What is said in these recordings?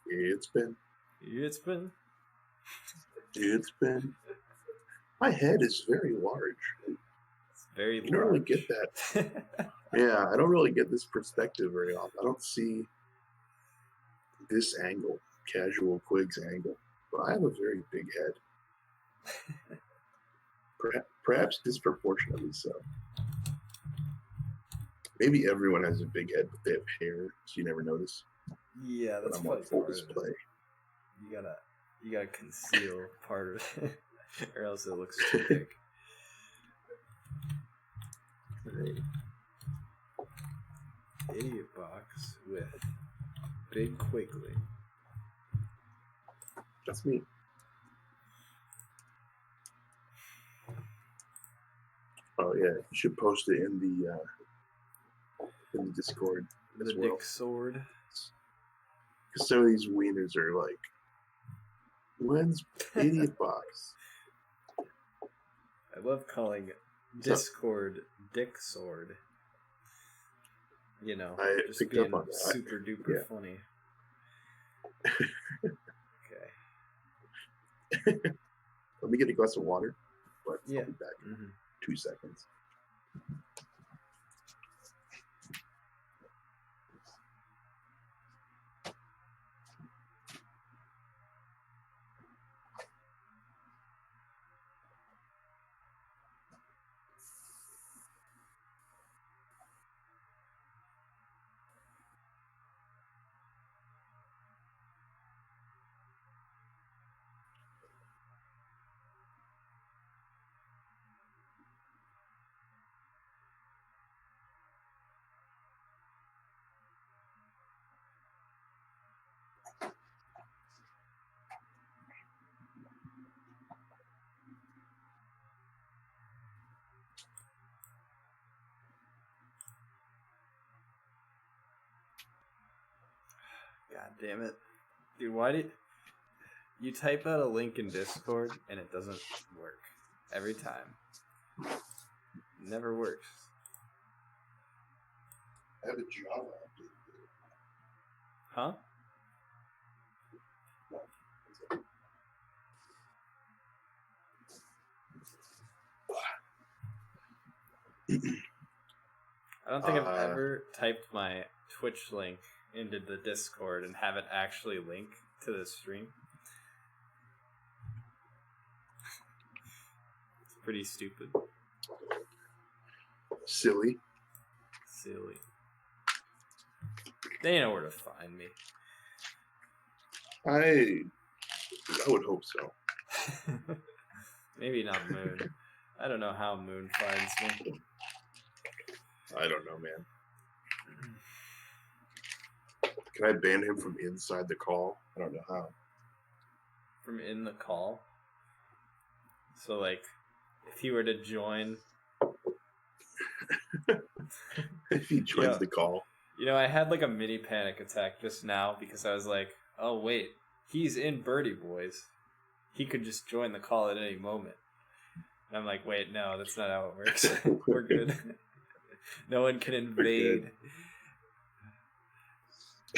It's been. It's been. It's been. My head is very large. It's very You don't really get that. Yeah, I don't really get this perspective very often. I don't see this angle, casual Quigs angle. But I have a very big head. Perhaps disproportionately so. Maybe everyone has a big head, but they have hair, so you never notice. Yeah, that's but I'm on full display. You gotta conceal part of it, or else it looks too big. Right. Idiot box with Big Quigley. That's me. Oh yeah, you should post it in the Discord. The well. Dick Sword. Because some of these wieners are like, when's Idiot Box? I love calling Discord Dick Sword. You know, I just picked being up on that. super duper funny. Okay. Let me get a glass of water. But yeah. I'll be back in 2 seconds. God damn it. Dude, why did you type out a link in Discord and it doesn't work every time? It never works. I have a Java update. Huh? I don't think I've ever typed my Twitch link into the Discord and have it actually link to the stream. It's pretty stupid. Silly. They know where to find me. I would hope so. Maybe not Moon. I don't know how Moon finds me. I don't know, man. Can I ban him from inside the call? I don't know how. From in the call? So, like, if he were to join... if he joins the call. You know, I had, like, a mini panic attack just now because I was like, oh, wait, he's in Birdie Boys. He could just join the call at any moment. And I'm like, wait, no, that's not how it works. We're good. No one can invade.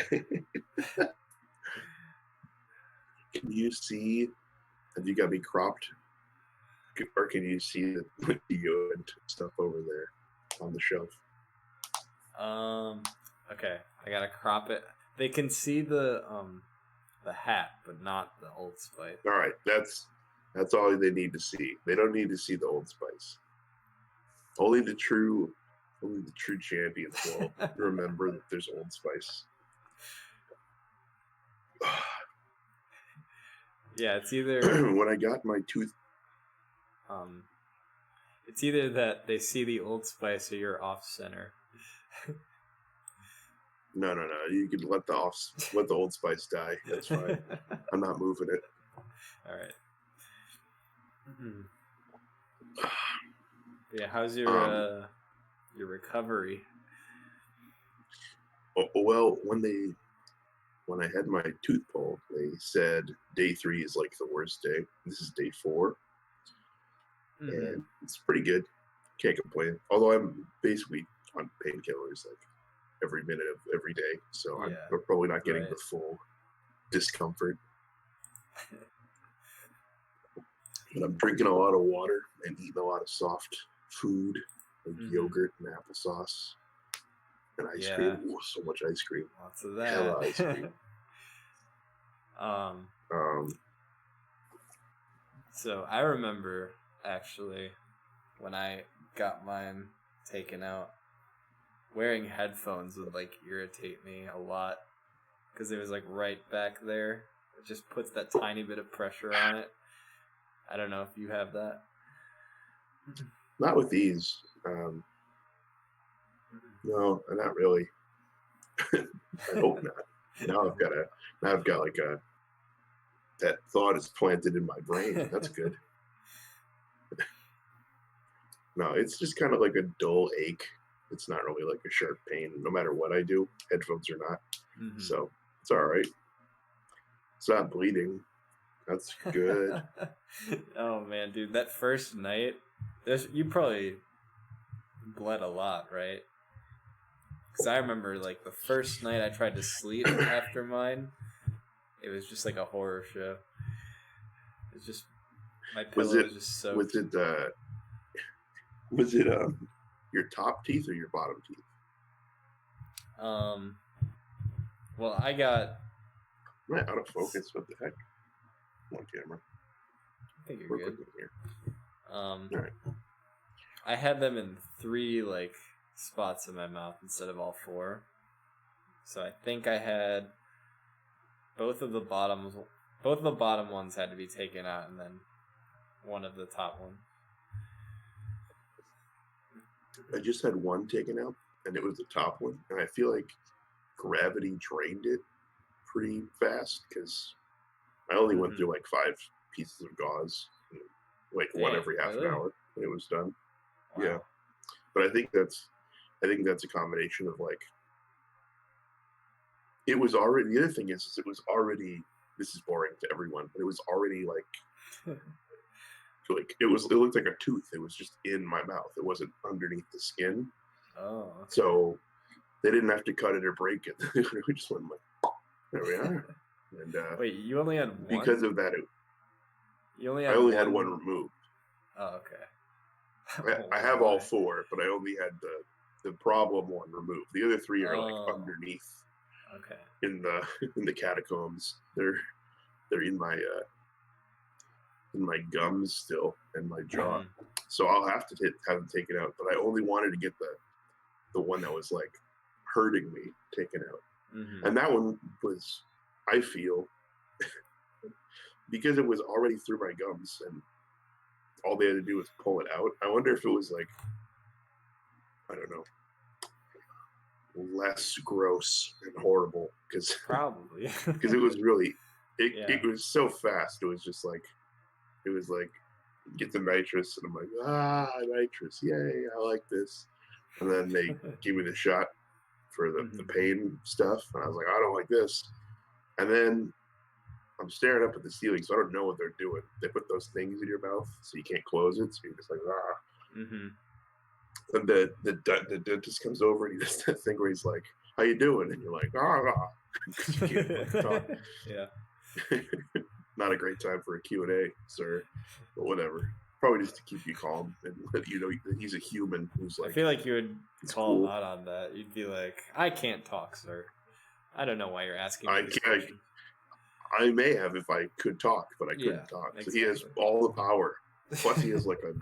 Can you see? Have you got me cropped? Or can you see the video and stuff over there on the shelf? Okay, I gotta crop it. They can see the hat, but not the Old Spice. All right, that's all they need to see. They don't need to see the Old Spice. Only the true champions will remember that there's Old Spice. Yeah, it's either when I got my tooth. It's either that they see the Old Spice or you're off center. No. You can let the Old Spice die. That's fine. I'm not moving it. All right. Yeah, how's your recovery? Well, when I had my tooth pulled, they said day 3 is like the worst day. This is day 4. And it's pretty good. Can't complain. Although I'm basically on painkillers like every minute of every day, so I'm probably not getting the full discomfort. But I'm drinking a lot of water and eating a lot of soft food, like yogurt and applesauce and ice cream. Ooh, so much ice cream. Lots of that. Hella ice cream. So I remember actually when I got mine taken out, wearing headphones would like irritate me a lot because it was like right back there. It just puts that tiny bit of pressure on it. I don't know if you have that. Not with these. No, not really. I hope not. Now I've got like that thought is planted in my brain. That's good. No, it's just kind of like a dull ache. It's not really like a sharp pain, no matter what I do, headphones or not. Mm-hmm. So it's all right. It's not bleeding. That's good. Oh man, dude, that first night, you probably bled a lot, right? Because I remember like the first night I tried to sleep after mine, it was just like a horror show. It's just my pillow was just soaked. Was it your top teeth or your bottom teeth? Well, I got. Am I out of focus? What the heck? On camera. I think you're good. Here. All right. I had them in 3 like spots in my mouth instead of all 4. So I think I had both of the bottom ones had to be taken out, and then one of the top ones. I just had one taken out, and it was the top one, and I feel like gravity drained it pretty fast because I only went through like 5 pieces of gauze, like one every half an hour, and it was done. Wow. Yeah, but I think that's a combination of like it was already. The other thing is it was already. This is boring to everyone, but it was already like. It looked like a tooth. It was just in my mouth. It wasn't underneath the skin. Oh. Okay. So they didn't have to cut it or break it. We just went like, there we are. And wait, you only had one? Because of that, I only had one removed. Oh, okay. I have all 4, but I only had the problem one removed. The other 3 are like underneath. Okay. In the catacombs, they're in my gums still and my jaw, so I'll have to have them taken out. But I only wanted to get the one that was like hurting me taken out, and that one was, I feel, because it was already through my gums and all they had to do was pull it out. I wonder if it was like, I don't know, less gross and horrible because probably because it was really it was so fast. It was just like. It was like, get the nitrous, and I'm like, nitrous, yay, I like this. And then they give me the shot for the pain stuff, and I was like, I don't like this. And then I'm staring up at the ceiling, so I don't know what they're doing. They put those things in your mouth so you can't close it, so you're just like, And the dentist comes over and he does that thing where he's like, how you doing? And you're like, you can't talk. Yeah. Not a great time for a Q&A, sir, but whatever. Probably just to keep you calm and let you know that he's a human who's like. I feel like you would call him out on that. You'd be like, I can't talk, sir. I don't know why you're asking me this question. I may have if I could talk, but I couldn't talk. Exactly. So he has all the power. Plus he has like a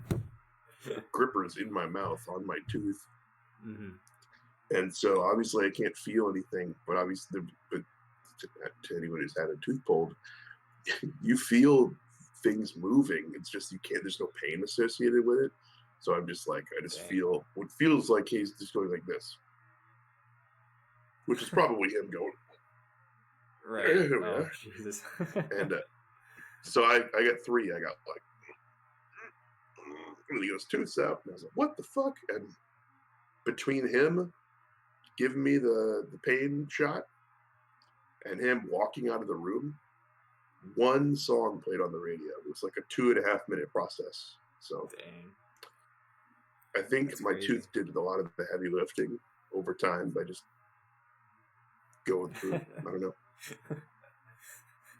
grippers in my mouth on my tooth. And so obviously I can't feel anything, but obviously to anyone who's had a tooth pulled, you feel things moving. It's just you can't. There's no pain associated with it. So I'm just like I just feel what feels like he's just going like this, which is probably him going. Right. Oh, Jesus. And so I got 3. I got like, and he goes tooths out, and I was like, what the fuck? And between him giving me the pain shot and him walking out of the room. One song played on the radio. It was like a 2.5 minute process. So I think that's my crazy. Tooth did a lot of the heavy lifting over time by just going through. I don't know.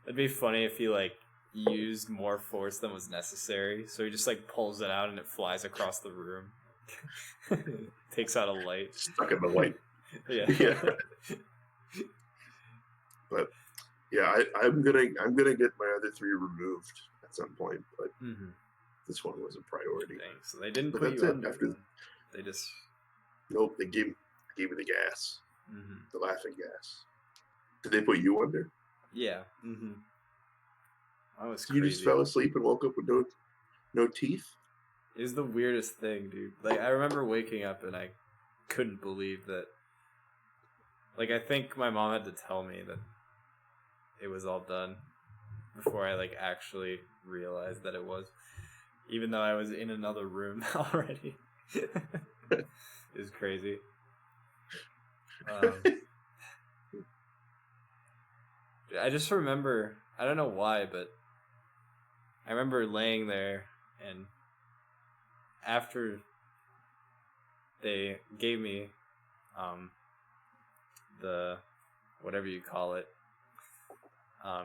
It'd be funny if he like used more force than was necessary. So he just like pulls it out and it flies across the room. Takes out a light. Stuck in the light. Yeah. Yeah. But yeah, I'm gonna get my other 3 removed at some point, but this one was a priority. Thanks. So they didn't But put that's you it. under. After They just nope, they gave me the gas, mm-hmm. the laughing gas. Did they put you under? Yeah. Mm-hmm. I was crazy. You just fell asleep and woke up with no teeth? It was the weirdest thing, dude. Like, I remember waking up and I couldn't believe that. Like, I think my mom had to tell me that it was all done before I, like, actually realized that it was. Even though I was in another room already. It was crazy. I just remember, I don't know why, but I remember laying there and after they gave me the whatever you call it, I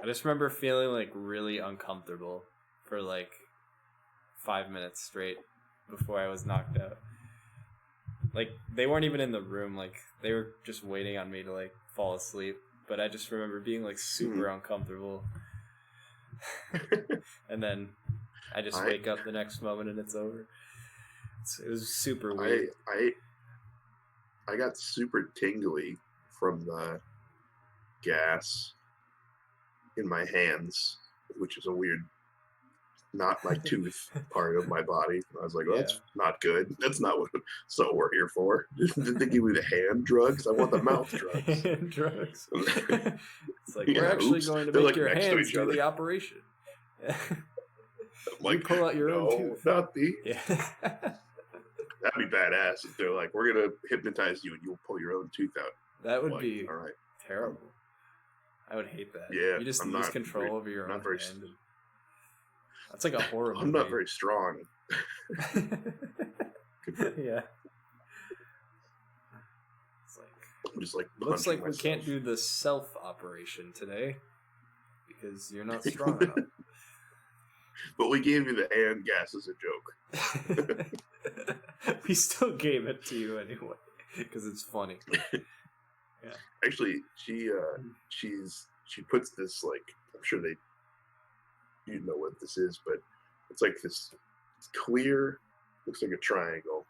just remember feeling like really uncomfortable for like 5 minutes straight before I was knocked out. Like, they weren't even in the room, like they were just waiting on me to like fall asleep, but I just remember being like super uncomfortable. And then I just wake up the next moment and it's over. It was super weird. I got super tingly from the gas in my hands, which is a weird, not my tooth part of my body. I was like, well, that's not good. That's not what we're here for. Did they give me the hand drugs? I want the mouth drugs. Hand drugs. It's like, we're actually going to make like your hands do the operation. Like, you pull out your own tooth. Not these. Yeah. That'd be badass if they're like, we're gonna hypnotize you and you'll pull your own tooth out. That would be all right. Terrible. I would hate that. Yeah, you just lose control over your own hand. That's like a horror movie. I'm not very strong. Yeah. It's like, I'm just like looks like myself. We can't do the self operation today because you're not strong enough. But we gave you the hand gas as a joke. We still gave it to you anyway because it's funny. Yeah. Actually, she puts this, like, I'm sure you know what this is, but it's like this clear, looks like a triangle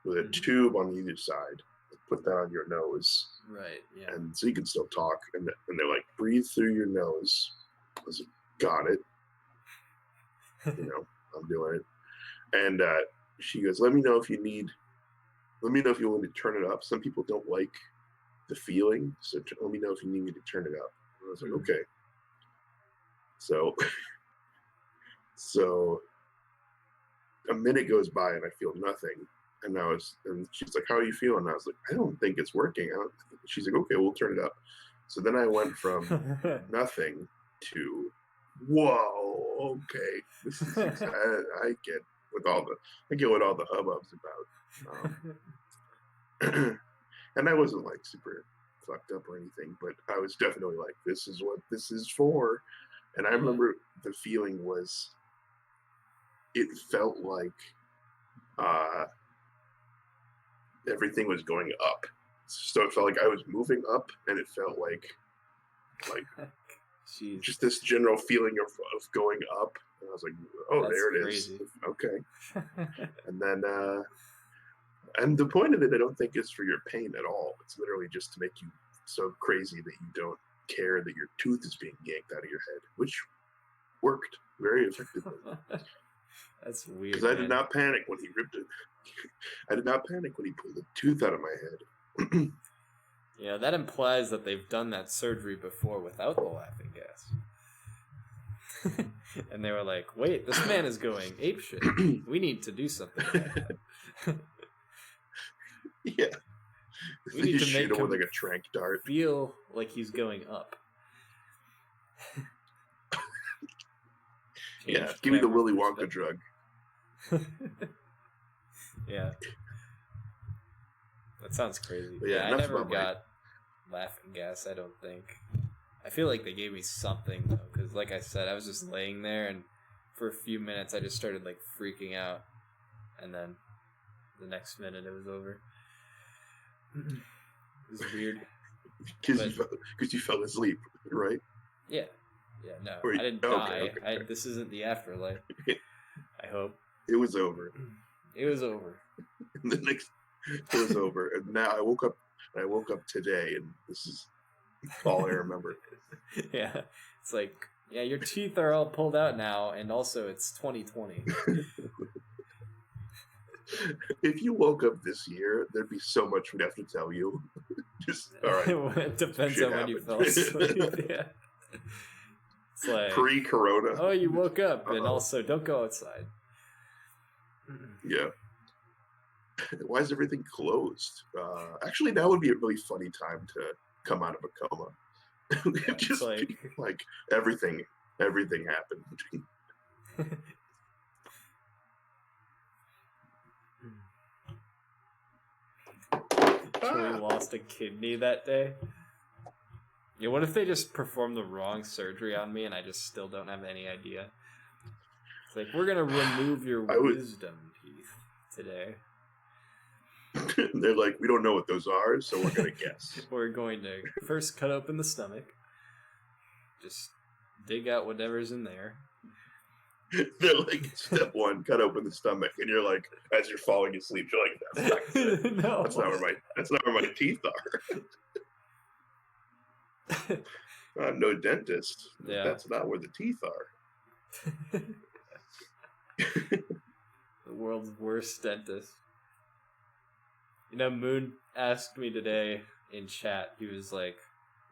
with a tube on either side. Put that on your nose. Right. Yeah. And so you can still talk, and they're like, breathe through your nose. I was like, got it. You know, I'm doing it. And she goes, let me know if you want me to turn it up. Some people don't like the feeling, so let me know if you need me to turn it up. And I was like, okay. So a minute goes by and I feel nothing. And she's like, how are you feeling? And I was like, I don't think it's working. She's like, okay, we'll turn it up. So then I went from nothing to, whoa, okay. This is I get what all the hubbub's about. And I wasn't like super fucked up or anything, but I was definitely like, this is what this is for. And I remember the feeling was, it felt like everything was going up. So it felt like I was moving up, and it felt like Jeez. Just this general feeling of going up. And I was like, oh, that's there it crazy. Is. Okay. And then, and the point of it, I don't think is for your pain at all. It's literally just to make you so crazy that you don't care that your tooth is being yanked out of your head, which worked very effectively. That's weird. Because I did not panic when he ripped it. I did not panic when he pulled the tooth out of my head. Yeah, that implies that they've done that surgery before without the laughing gas. And they were like, wait, this man is going apeshit. We need to do something about that. Yeah. We need to make him with like a trank dart. Feel like he's going up. Yeah, give me the Willy Wonka drug. Yeah. That sounds crazy. But yeah, I never got laughing gas, I don't think. I feel like they gave me something though, because like I said, I was just laying there, and for a few minutes I just started like freaking out, and then the next minute it was over. It was weird. Because you fell asleep, right? Yeah, no, Or I didn't die. This isn't the afterlife. I hope. It was over. It was over. The next, it was over, and now I woke up today, and this is all I remember. Yeah, it's like, yeah, your teeth are all pulled out now, and also it's 2020. If you woke up this year, there'd be so much we'd have to tell you. Just all right. It depends on when you fell asleep. Yeah. It's like pre-corona. Oh, you woke up, and also don't go outside. Yeah. Why is everything closed? Actually, that would be a really funny time to come out of a coma. Yeah, Just like everything happened. Actually lost a kidney that day. Yeah, what if they just performed the wrong surgery on me and I just still don't have any idea? It's like, we're gonna remove your wisdom teeth today. They're like, we don't know what those are, so we're gonna guess. We're going to first cut open the stomach, just dig out whatever's in there. They're like, step one, cut open the stomach, and you're like, as you're falling asleep, you're like, that's not good. No, that's not where my teeth are. I'm no dentist. Yeah. That's not where the teeth are. The world's worst dentist. You know, Moon asked me today in chat, he was like,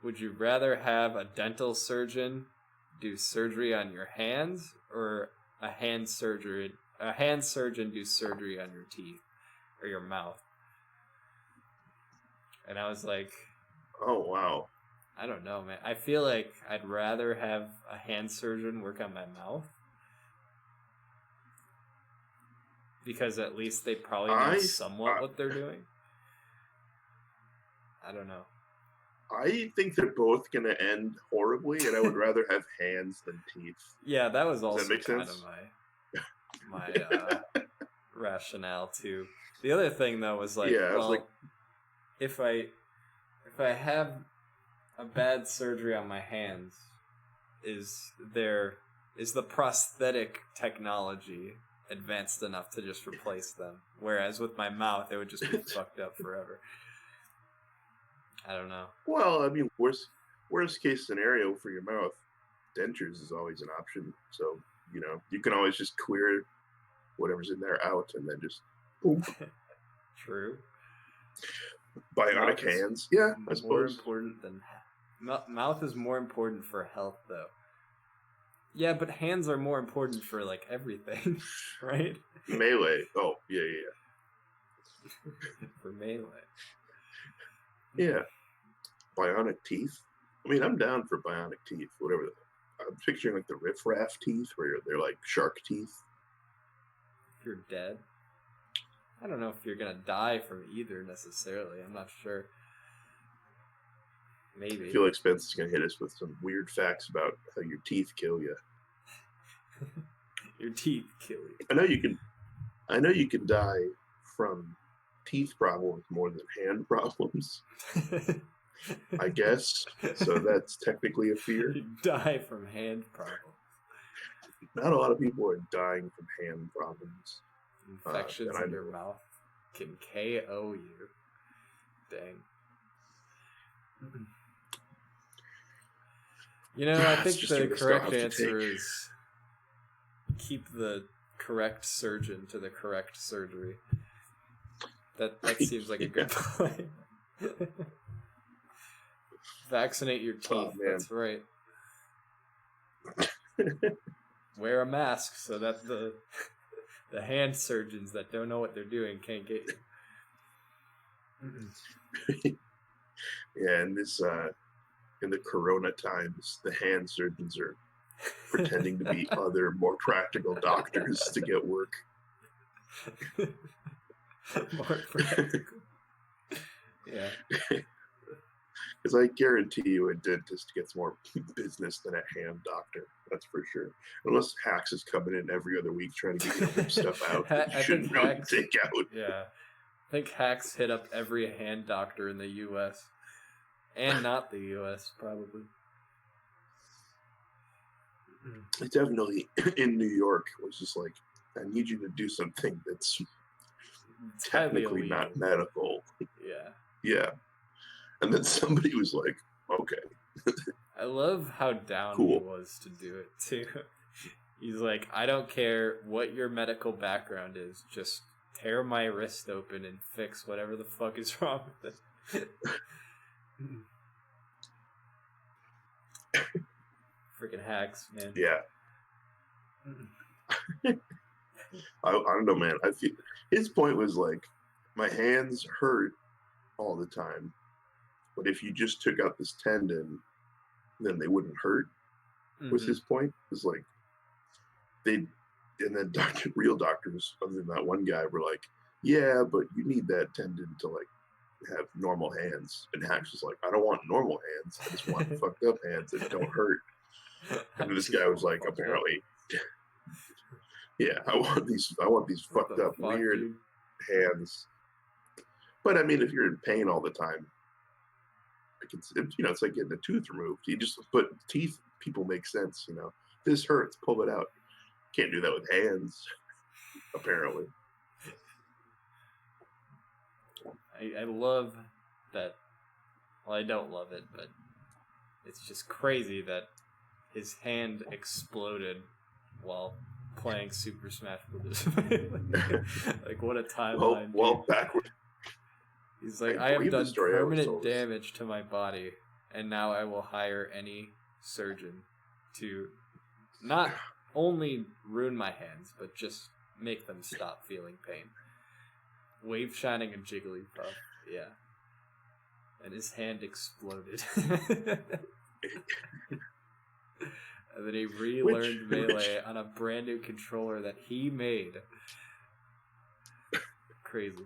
would you rather have a dental surgeon do surgery on your hands, or a hand surgeon do surgery on your teeth or your mouth? And I was like, oh wow, I don't know, man. I feel like I'd rather have a hand surgeon work on my mouth, because at least they probably know somewhat what they're doing. I don't know. I think they're both going to end horribly, and I would rather have hands than teeth. Yeah, that was also kind of my rationale too. The other thing though was like, if I have a bad surgery on my hands, is the prosthetic technology advanced enough to just replace them? Whereas with my mouth, it would just be fucked up forever. I don't know. Well, I mean, worst case scenario for your mouth, dentures is always an option. So, you can always just clear whatever's in there out and then just boom. True. Bionic hands. Yeah, I suppose. More important than mouth is more important for health, though. Yeah, but hands are more important for like everything, right? Melee. Oh, yeah. For melee. Yeah. Bionic teeth. I mean, I'm down for bionic teeth. Whatever. I'm picturing like the riffraff teeth, where they're like shark teeth. If you're dead. I don't know if you're gonna die from either necessarily. I'm not sure. Maybe. I feel like Spence is gonna hit us with some weird facts about how your teeth kill you. Your teeth kill you. I know you can die from teeth problems more than hand problems. I guess. So that's technically a fear. You die from hand problems. Not a lot of people are dying from hand problems. Infections in your mouth can KO you. Dang. I think the correct answer is keep the correct surgeon to the correct surgery. That seems like a good plan. Vaccinate your teeth. That's right. Wear a mask so that the hand surgeons that don't know what they're doing can't get you. Yeah, and this in the corona times, the hand surgeons are pretending to be other more practical doctors to get work. More practical. Yeah. Because I guarantee you a dentist gets more business than a hand doctor. That's for sure. Unless Hacks is coming in every other week trying to get you to rip stuff out that you I shouldn't think really Hacks, take out. yeah. I think Hacks hit up every hand doctor in the U.S. and not the U.S. probably. It definitely in New York was just like, I need you to do something that's It's highly technically illegal. not medical. Yeah. Yeah. And then somebody was like, okay, I love how down he cool. was to do it too. He's like, I don't care what your medical background is, just tear my wrist open and fix whatever the fuck is wrong with it. Freaking Hacks, man. Yeah. I don't know, man. I feel his point was like, my hands hurt all the time, but if you just took out this tendon, then they wouldn't hurt. Was his point? It's like and then real doctors, other than that one guy, were like, yeah, but you need that tendon to like have normal hands. And Hacks was like, I don't want normal hands. I just want fucked up hands that don't hurt. And this guy was like, apparently, yeah, I want these fucked up, weird dude? hands. But I mean, if you're in pain all the time, it's like getting a tooth removed. You just put teeth. People make sense, This hurts. Pull it out. Can't do that with hands. Apparently. I love that. Well, I don't love it, but it's just crazy that his hand exploded while playing Super Smash Bros. Like, what a timeline. Well, backward. He's like, I have done permanent damage to my body, and now I will hire any surgeon to not only ruin my hands, but just make them stop feeling pain. Wave Shining and Jigglypuff, yeah. And his hand exploded. And then he relearned Melee on a brand new controller that he made. Crazy.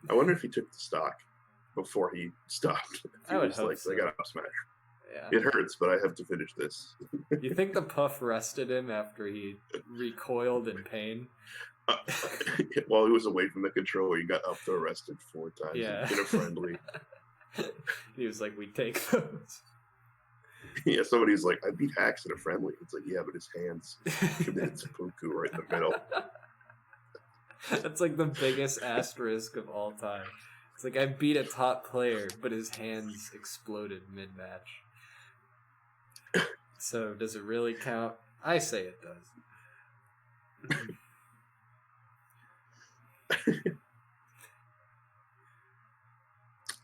I wonder if he took the stock before he stopped. I would hope so. I got to smash. Yeah. It hurts, but I have to finish this. You think the puff rested him after he recoiled in pain? While he was away from the controller, he got up to arrested 4 times. Yeah. In a friendly. He was like, we take those. Yeah, somebody's like, I beat Hacks in a friendly. It's like, yeah, but his hands committed seppuku right in the middle. That's like the biggest asterisk of all time. It's like, I beat a top player, but his hands exploded mid-match. So, does it really count? I say it does.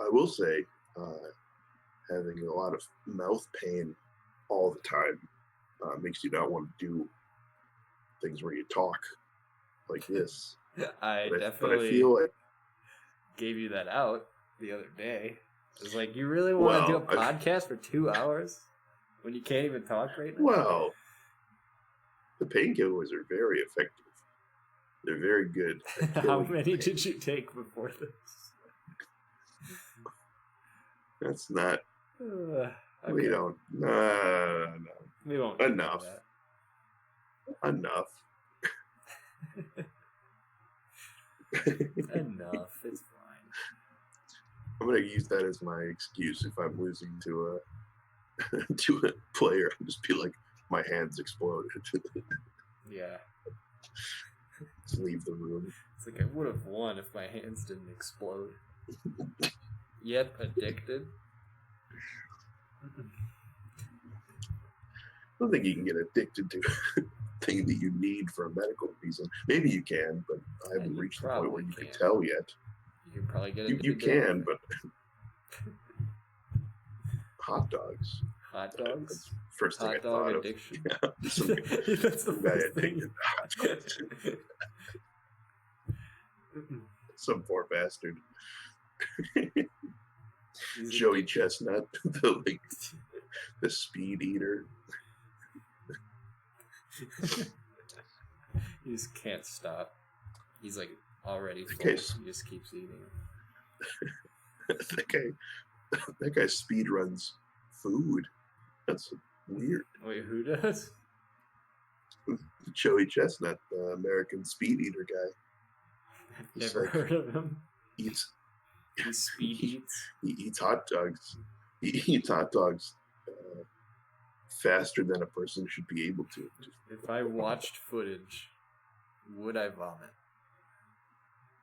I will say, having a lot of mouth pain all the time makes you not want to do things where you talk like this. I but definitely I feel like gave you that out the other day. It was like, you really want to do a podcast for 2 hours when you can't even talk right now? Well, the painkillers are very effective. They're very good. How many did you take before this? That's not. Okay. We don't. No. We won't. Enough. Enough. Enough. It's fine. I'm gonna use that as my excuse if I'm losing to a to a player. I'll just be like, my hands exploded. Yeah. Just leave the room. It's like, I would have won if my hands didn't explode. Yet addicted. I don't think you can get addicted to a thing that you need for a medical reason. Maybe you can, but I haven't reached the point where you can tell yet. You can probably get You can, but hot dogs. Hot dogs? First thing hot I thought dog of. addiction. Yeah, That's the guy first thing. addicted to hot dogs. Some poor bastard. Joey Chestnut, the speed eater. He just can't stop. He's like already full. Okay, so he just keeps eating. that guy speed runs food. That's weird. Wait, who does? Joey Chestnut, the American speed eater guy. Never heard of him. Eats. He speed eats. He eats hot dogs. He eats hot dogs faster than a person should be able to. If I watched footage, would I vomit?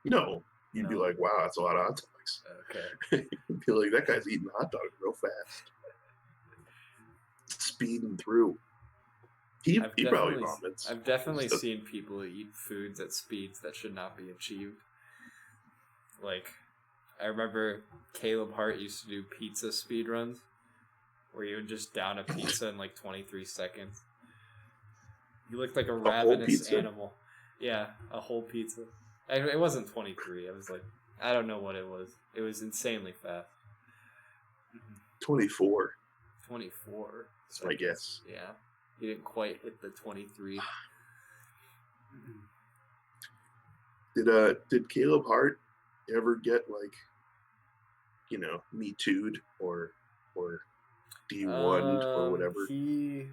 No. You'd be like, wow, that's a lot of hot dogs. Okay. You'd be like, that guy's eating hot dogs real fast. Speeding through. He probably vomits. I've definitely seen people eat foods at speeds that should not be achieved. Like, I remember Caleb Hart used to do pizza speed runs, where you would just down a pizza in like 23 seconds. He looked like a ravenous animal. Yeah, a whole pizza. It wasn't 23. It was like, I don't know what it was. It was insanely fast. 24. 24. That's my guess. Yeah. He didn't quite hit the 23. Did Caleb Hart ever get Me Too'd or D1'd or whatever? He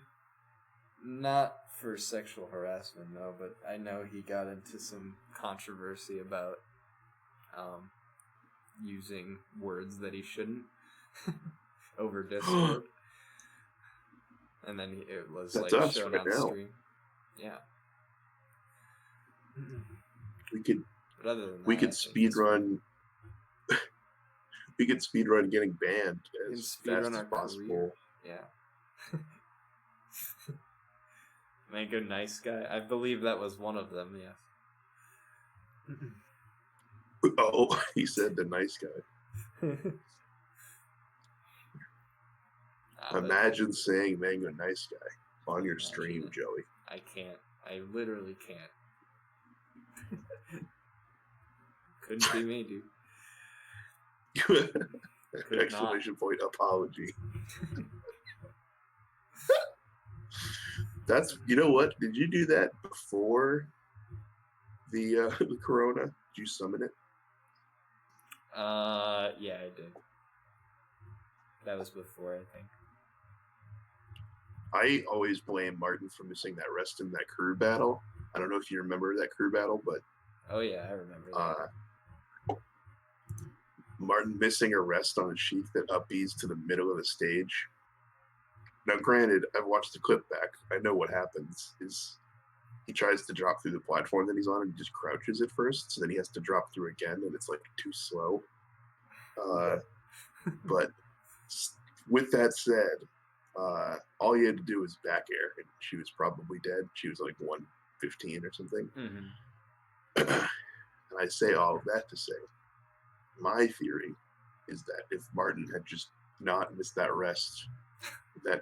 not for sexual harassment, no, but I know he got into some controversy about using words that he shouldn't over Discord. And then it was That's like us shown right on now. stream. Yeah. We could speed run. We could speed run getting banned as fast as possible. Career. Yeah. Mango Nice Guy. I believe that was one of them. Yes. Oh, he said the nice guy. Imagine saying Mango Nice Guy on your stream, Joey. I can't. I literally can't. Couldn't be me, dude. Exclamation point apology. That's, you know what? Did you do that before the Corona? Did you summon it? Yeah, I did. That was before, I think. I always blame Martin for missing that rest in that crew battle. I don't know if you remember that crew battle, but oh yeah, I remember that. Martin missing a rest on a sheep that up-bees to the middle of the stage. Now, granted, I've watched the clip back. I know what happens is he tries to drop through the platform that he's on and he just crouches at first, so then he has to drop through again, and it's like too slow. But with that said, all you had to do was back air, and she was probably dead. She was like 115 or something. Mm-hmm. And I say all of that to say, my theory is that if Martin had just not missed that rest, that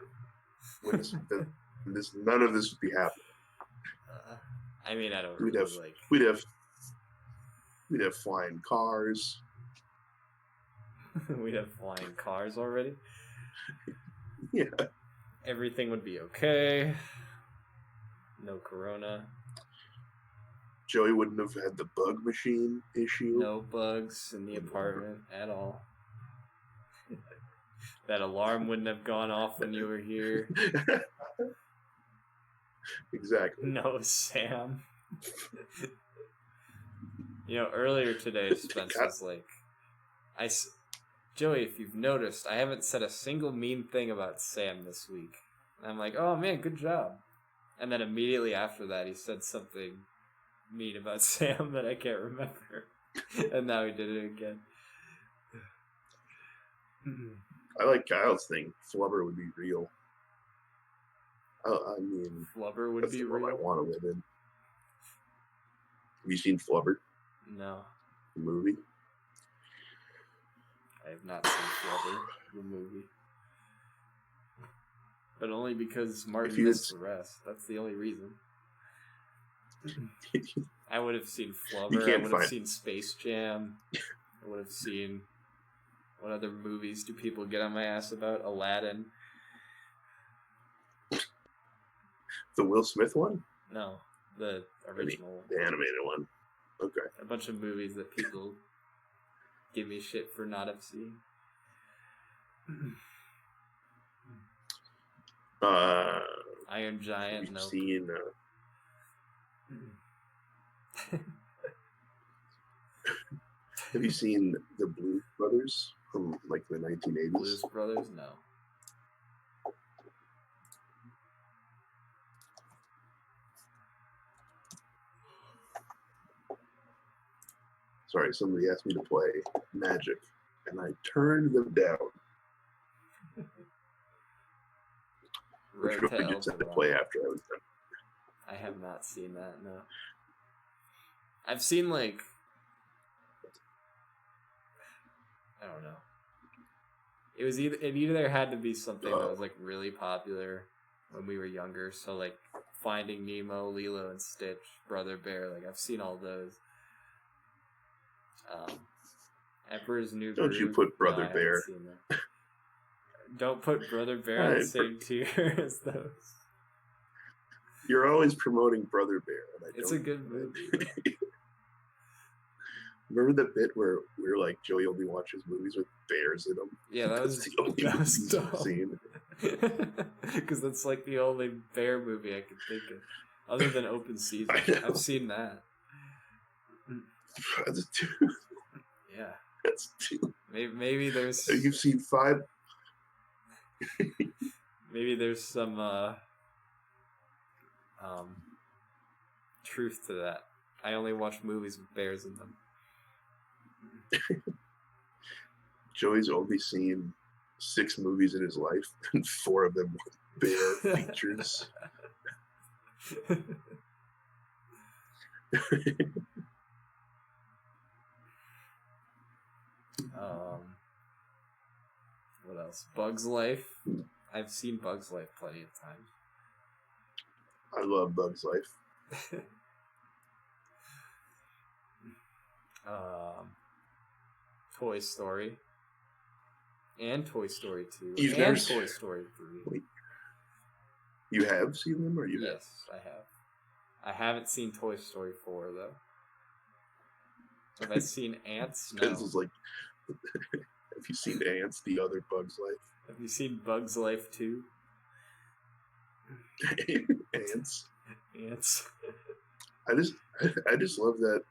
none of this would be happening. I mean, I don't. We'd have flying cars. We'd have flying cars already. Yeah. Everything would be okay. No Corona. Joey wouldn't have had the bug machine issue. No bugs in the apartment at all. That alarm wouldn't have gone off when you were here. Exactly. No, Sam. Earlier today, Spence was like, Joey, if you've noticed, I haven't said a single mean thing about Sam this week. And I'm like, oh man, good job. And then immediately after that, he said something mean about Sam that I can't remember. And now he did it again. I like Kyle's thing. Flubber would be real. I mean, Flubber would be real. I want to live in. Have you seen Flubber? No. The movie? I have not seen Flubber, the movie. But only because Martin missed the rest. That's the only reason. I would have seen Flubber. I would have seen Space Jam. I would have seen... What other movies do people get on my ass about? Aladdin. The Will Smith one? No, the original. The animated one. Okay. A bunch of movies that people give me shit for not have seen? Iron Giant. Have you Nope. seen? Have you seen the Blues Brothers from like the 1980s? Blues Brothers? No. Sorry, somebody asked me to play Magic, and I turned them down. Which Rare really to good set to Eldorado. play after I was done. I have not seen that, no. I've seen, like, I don't know. It either had to be something that was, like, really popular when we were younger. So, like, Finding Nemo, Lilo and Stitch, Brother Bear. Like, I've seen all those. Emperor's New Don't Groove. you put Brother No, I haven't Bear. seen that. Don't put Brother Bear on the same tier as those. You're always promoting Brother Bear. And It's a good movie. Remember the bit where we were like, Joey only watches movies with bears in them? Yeah, that was the only movies dumb. I've seen. Because that's like the only bear movie I can think of. Other than Open Season. I know. I've seen that. That's two. Yeah. That's two. Maybe there's... You've seen 5? Maybe there's some truth to that. I only watch movies with bears in them. Joey's only seen 6 movies in his life, and 4 of them with bear features. What else? Bug's Life. I've seen Bug's Life plenty of times. I love Bug's Life. Toy Story. And Toy Story 2. You've and never Toy s- Story 3. Wait. You have seen them, or you have? Yes, I have. I haven't seen Toy Story 4, though. Have I seen Ants? No. This is like, have you seen Ants, the other Bug's Life? Have you seen Bug's Life 2? Ants. Ants. I just love that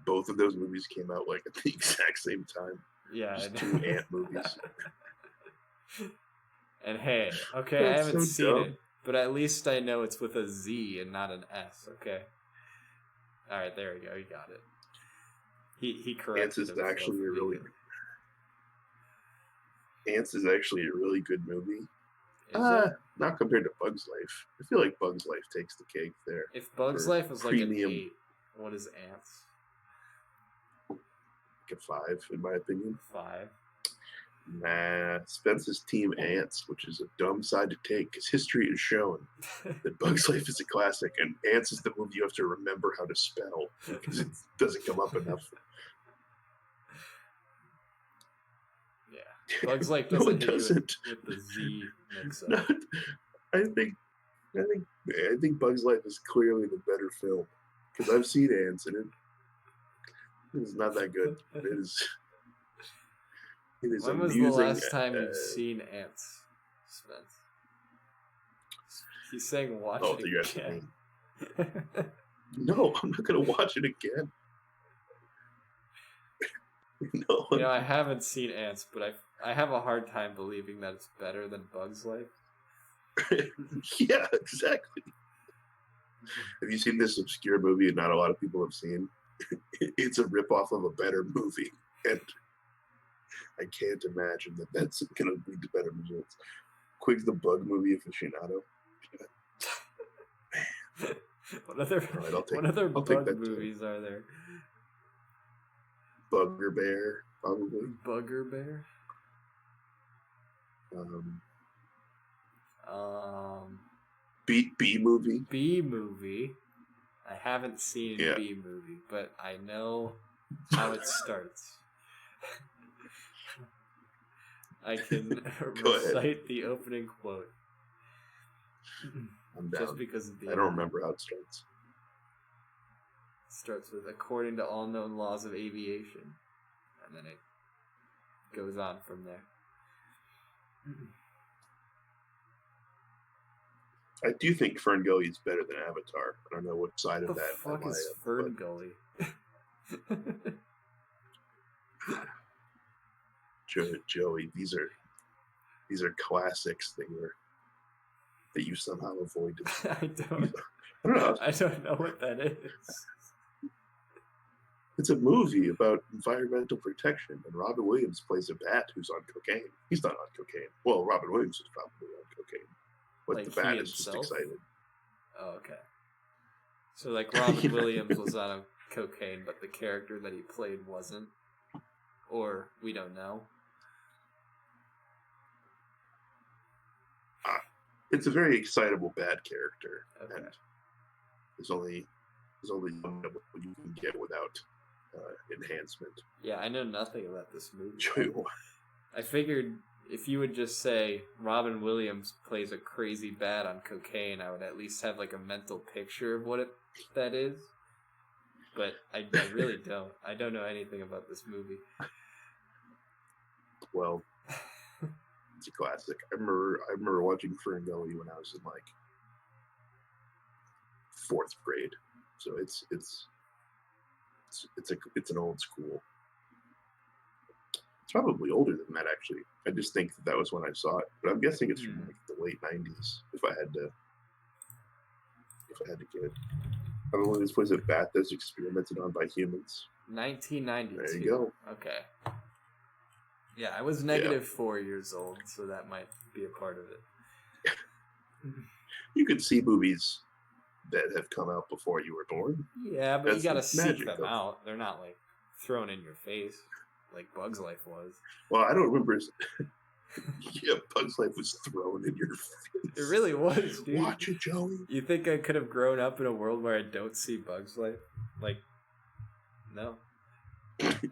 both of those movies came out like at the exact same time. Yeah. Just 2 ant movies. And hey, okay, I That's haven't so seen dumb. it, but at least I know it's with a Z and not an S, okay? Alright, there we go, you got it. He corrected Ants is himself actually a really immediately. Ants is actually a really good movie. Is it? Not compared to Bug's Life. I feel like Bug's Life takes the cake there. If Bug's for Life was like premium- an 8, what is Ants? Like a 5, in my opinion. 5. Nah, Spence's Team Ants, which is a dumb side to take, because history has shown that Bug's Life is a classic, and Ants is the movie you have to remember how to spell, because it doesn't come up enough. Yeah. Bug's Life No, doesn't it hit doesn't. you with the Z mix No, up. I think Bug's Life is clearly the better film, because I've seen Ants, and it is not that good. It is When was amusing. the last time you've seen Ants, Spence? He's saying watch Oh, it you're asking again. me. No, I'm not gonna watch it again. No, You know, I haven't seen Ants, but I have a hard time believing that it's better than Bug's Life. yeah, exactly. Have you seen this obscure movie not a lot of people have seen? It's a ripoff of a better movie, and I can't imagine that that's going to lead to better results. Quig's the Bug Movie aficionado. What other All right, what other I'll take bug that too. movies are there? Bugger Bear, probably. Bugger Bear? B movie. B movie. I haven't seen Yeah. B movie, but I know how it starts. I can Go ahead. recite the opening quote. I'm down. Just because of the I don't remember how it starts. Starts with according to all known laws of aviation, and then it goes on from there. I do think Fern Gully is better than Avatar. I don't know what side What of the that fuck am I is of, Fern Gully? Joey, these are classics that you somehow avoided. I don't know what that is. It's a movie about environmental protection, and Robin Williams plays a bat who's on cocaine. He's not on cocaine. Well, Robin Williams is probably on cocaine, but Like the bat he is just himself? excited. Oh, okay. So like Robin Williams was on a cocaine, but the character that he played wasn't, or we don't know. It's a very excitable bad character, Okay. and there's only what you can get without enhancement. Yeah, I know nothing about this movie. Joey, I figured if you would just say Robin Williams plays a crazy bat on cocaine, I would at least have like a mental picture of what that is. But I really don't. I don't know anything about this movie. well, it's a classic. I remember watching Fern Gully when I was in like 4th grade. So it's an old school. It's probably older than that actually. I just think that was when I saw it, but I'm guessing it's from like the late 90s. If I had to get. I don't know, this was a bat that's experimented on by humans. 1992. There you go. Okay. Yeah, I was negative 4 years old, so that might be a part of it. You could see movies that have come out before you were born. Yeah, but you gotta seek magic them of- out. They're not like thrown in your face like Bug's Life was. Well, I don't remember. Yeah, Bug's Life was thrown in your face. It really was, dude. Watch it, Joey. You think I could have grown up in a world where I don't see Bug's Life? Like, no.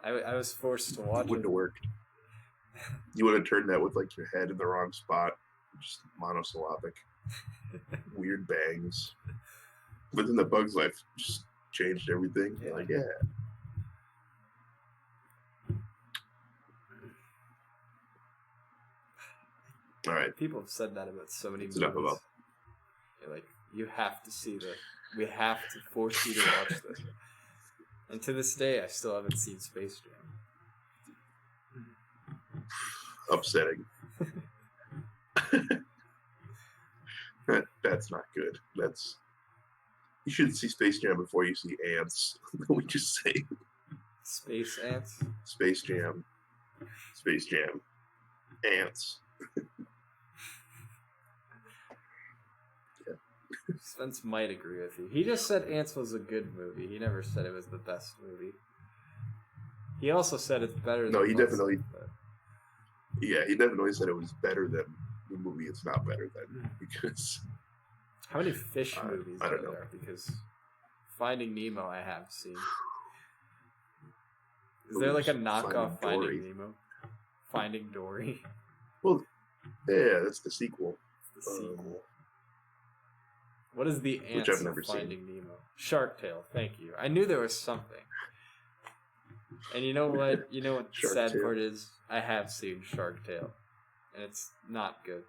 I was forced to watch It wouldn't it. have worked. You would have turned that with like your head in the wrong spot, just monosyllabic, weird bangs. But then the Bug's Life just changed everything. Yeah. Like, yeah. All right. People have said that about so many It's movies. enough about- You're like, you have to see this. We have to force you to watch this. And to this day, I still haven't seen Space Jam. Upsetting. That's not good. You should see Space Jam before you see Ants. We just say Space Ants? Space Jam, Ants. Spence might agree with you. He just said Ants was a good movie. He never said it was the best movie. He also said it's better than No, he most, definitely- but- Yeah, he definitely said it was better than the movie it's not better than, because How many fish movies I are don't know. there? Because Finding Nemo I have seen. Is there like a knockoff Finding Nemo? Finding Dory? Well, yeah, that's the sequel. The sequel. What is the Which answer I've never to Finding Nemo? Shark Tale, thank you. I knew there was something. And you know what? You know what the Shark sad Tale. part is? I have seen Shark Tale. And it's not good.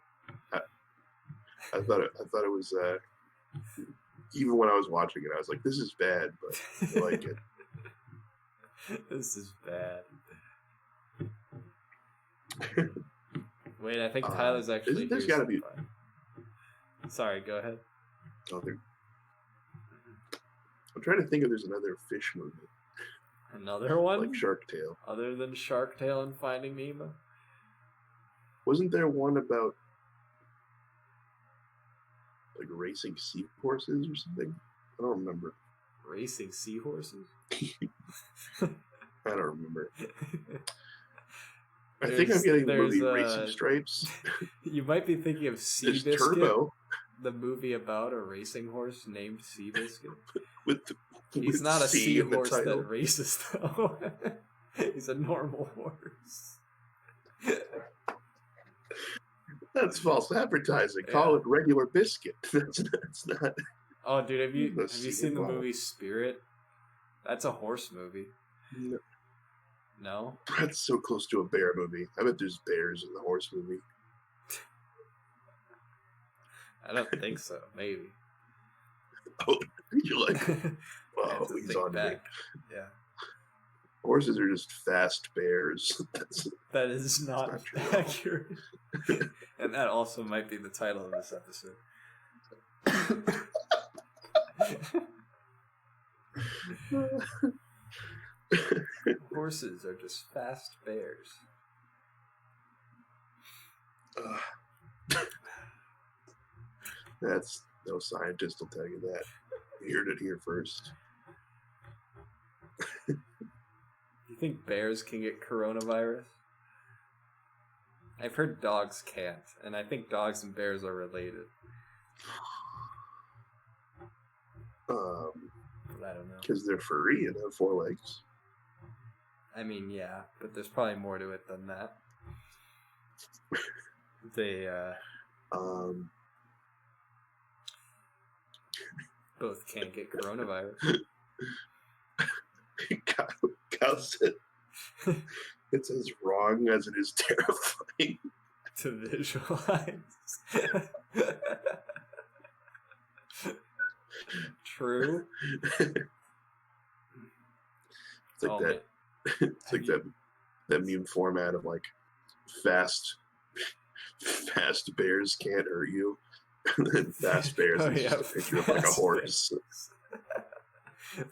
I thought it was. Even when I was watching it, I was like, "This is bad," but I like it. This is bad. Wait, I think Tyler's actually there's here gotta be- sometime. Sorry, go ahead. I'm trying to think if there's another fish movie Another one? like Shark Tale. Other than Shark Tale and Finding Nemo? Wasn't there one about like racing seahorses or something? I don't remember. Racing seahorses? I don't remember. I think I'm getting the movie Racing Stripes. You might be thinking of There's Seabiscuit, Turbo the movie about a racing horse named Seabiscuit. with He's with not a C in the seahorse that title. races, though. He's a normal horse. That's false advertising. Yeah. Call it regular biscuit. That's not. Oh, dude, have you The seen the sequel. movie Spirit? That's a horse movie. No? That's so close to a bear movie. I bet there's bears in the horse movie. I don't think so. Maybe. Oh, you're like, I have wow, to he's think on me. back. Yeah. Horses are just fast bears. That is not, not true at all. accurate. And that also might be the title of this episode. Horses are just fast bears. That's no scientist will tell you that. You heard it here first. You think bears can get coronavirus? I've heard dogs can't, and I think dogs and bears are related. But I don't know. Because they're furry and have 4 legs. I mean, yeah, but there's probably more to it than that. They both can't get coronavirus. Kyle said it's as wrong as it is terrifying. To visualize. True. It's like that. It's like that meme format of like fast bears can't hurt you, and then fast bears is just a picture of like a horse.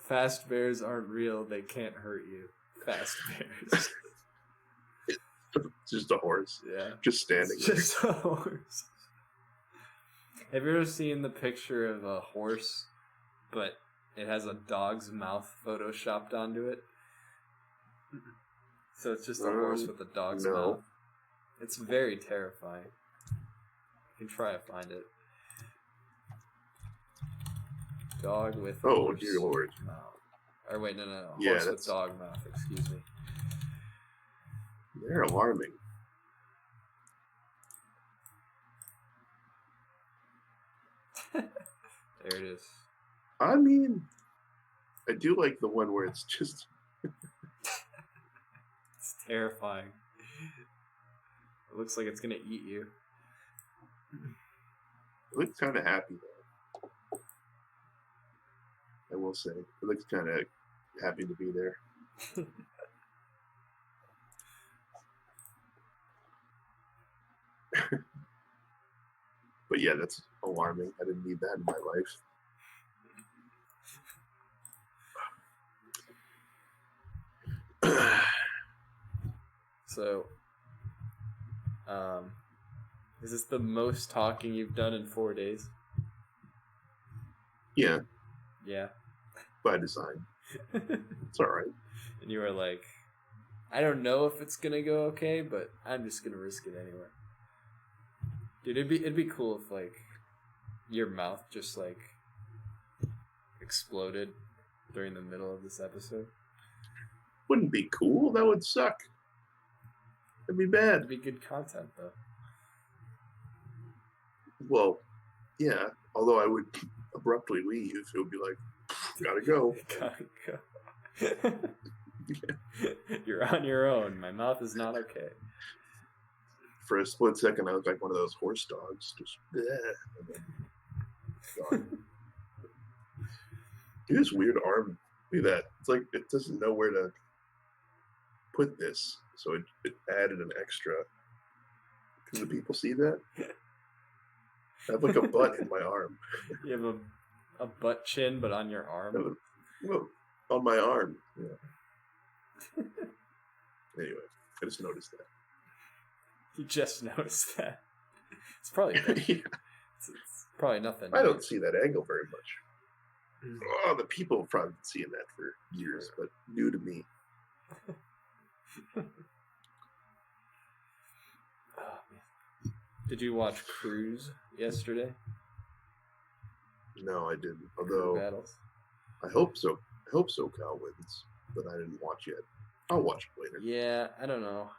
Fast bears aren't real. They can't hurt you. Fast bears. It's just a horse. Yeah. Just standing It's just a horse. Have you ever seen the picture of a horse, but it has a dog's mouth photoshopped onto it? So it's just a horse with a dog's mouth. It's very terrifying. You can try to find it. Dog with horse dear Lord. mouth. Or wait, no. Yeah, Horse with dog mouth, excuse me. They're alarming. There it is. I mean, I do like the one where it's just... It's terrifying. It looks like it's gonna eat you. It looks kind of happy, though. I will say. It looks kind of happy to be there. But yeah, that's alarming. I didn't need that in my life. So, is this the most talking you've done in 4 days? Yeah, Yeah. by design. It's alright. And you were like, I don't know if it's gonna go okay, but I'm just gonna risk it anyway. Dude, it'd be cool if like your mouth just like exploded during the middle of this episode. Wouldn't be cool. That would suck. That'd be bad. It'd be good content though. Well, yeah. Although I would abruptly leave. It would be like, gotta go. Gotta go. You're on your own. My mouth is not okay. For a split second, I looked like one of those horse dogs. Just, bleh, and then gone. Dude, this weird arm. Look at that. It's like it doesn't know where to put this, so it added an extra. Can the people see that? I have like a butt in my arm. You have a butt chin, but on your arm. Well, on my arm. Yeah. Anyway, I just noticed that. You just noticed that. It's probably Yeah. it's probably nothing. I don't see that angle very much. Oh, the people have probably been seeing that for years, but new to me. Oh, man. Did you watch Cruise yesterday? No, I didn't. Crew Although battles. I hope so. I hope SoCal wins, but I didn't watch yet. I'll watch it later. Yeah, I don't know.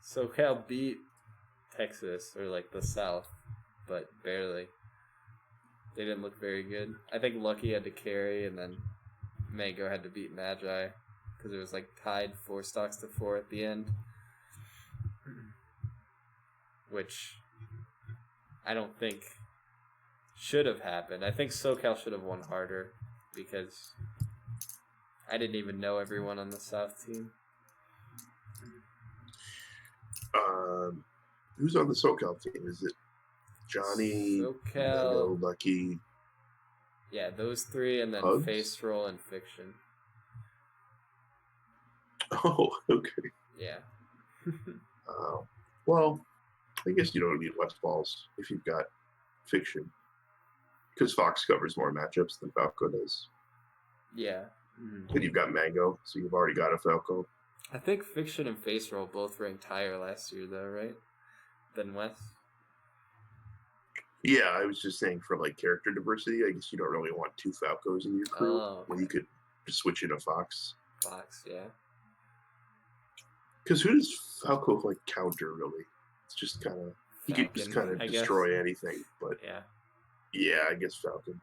SoCal beat Texas, or like the South, but barely. They didn't look very good. I think Lucky had to carry, and then Mango had to beat Magi. because it was like tied 4 stocks to 4 at the end, which I don't think should have happened. I think SoCal should have won harder because I didn't even know everyone on the South team. Who's on the SoCal team? Is it Johnny, SoCal, Mango, Lucky? Yeah, those 3, and then Hugs? Face Roll and Fiction. Oh, okay. Yeah. Well, I guess you don't need West Balls if you've got Fiction, because Fox covers more matchups than Falco does. Yeah. And you've got Mango, so you've already got a Falco. I think Fiction and Face Roll both ranked higher last year, though, right? Than West. Yeah, I was just saying for like character diversity, I guess you don't really want 2 Falcos in your crew when you could just switch in a Fox. Fox, yeah. Because who does Falco like counter really? It's just kind of he could just kind of destroy anything. But yeah, I guess Falcon.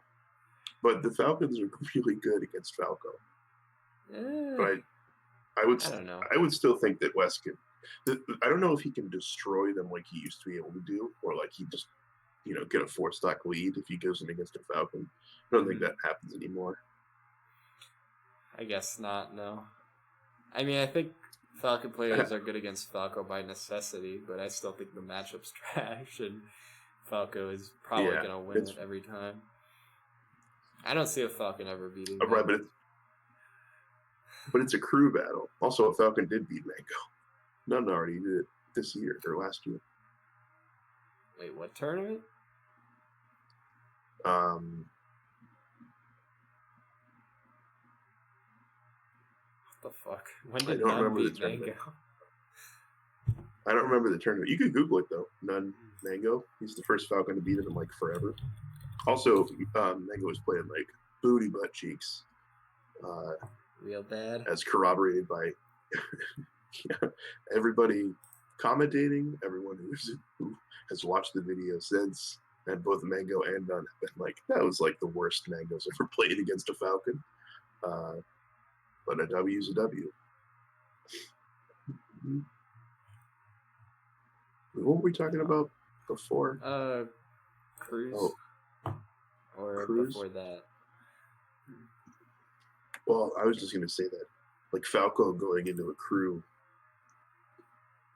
But the Falcons are really good against Falco. But I don't know. I would still think that West could. I don't know if he can destroy them like he used to be able to do, or like he just get a 4-stock lead if he goes in against a Falcon. I don't think that happens anymore. I guess not. No. I mean, I think Falcon players are good against Falco by necessity, but I still think the matchup's trash, and Falco is probably going to win it every time. I don't see a Falcon ever beating Mango. Right, but it's a crew battle. Also, a Falcon did beat Mango. None already did it this year or last year. Wait, what tournament? What the fuck? When did None beat Mango? I don't remember the tournament. You can Google it though. None Mango. He's the first Falcon to beat him in like forever. Also, Mango was playing like booty butt cheeks. Real bad. As corroborated by everybody commentating, everyone who has watched the video since, and both Mango and None have been like, that was like the worst Mango's ever played against a Falcon. But a W is a W. What were we talking about before? Cruz. Oh. Or Cruz? Before that. Well, I was just going to say that, like Falco going into a crew,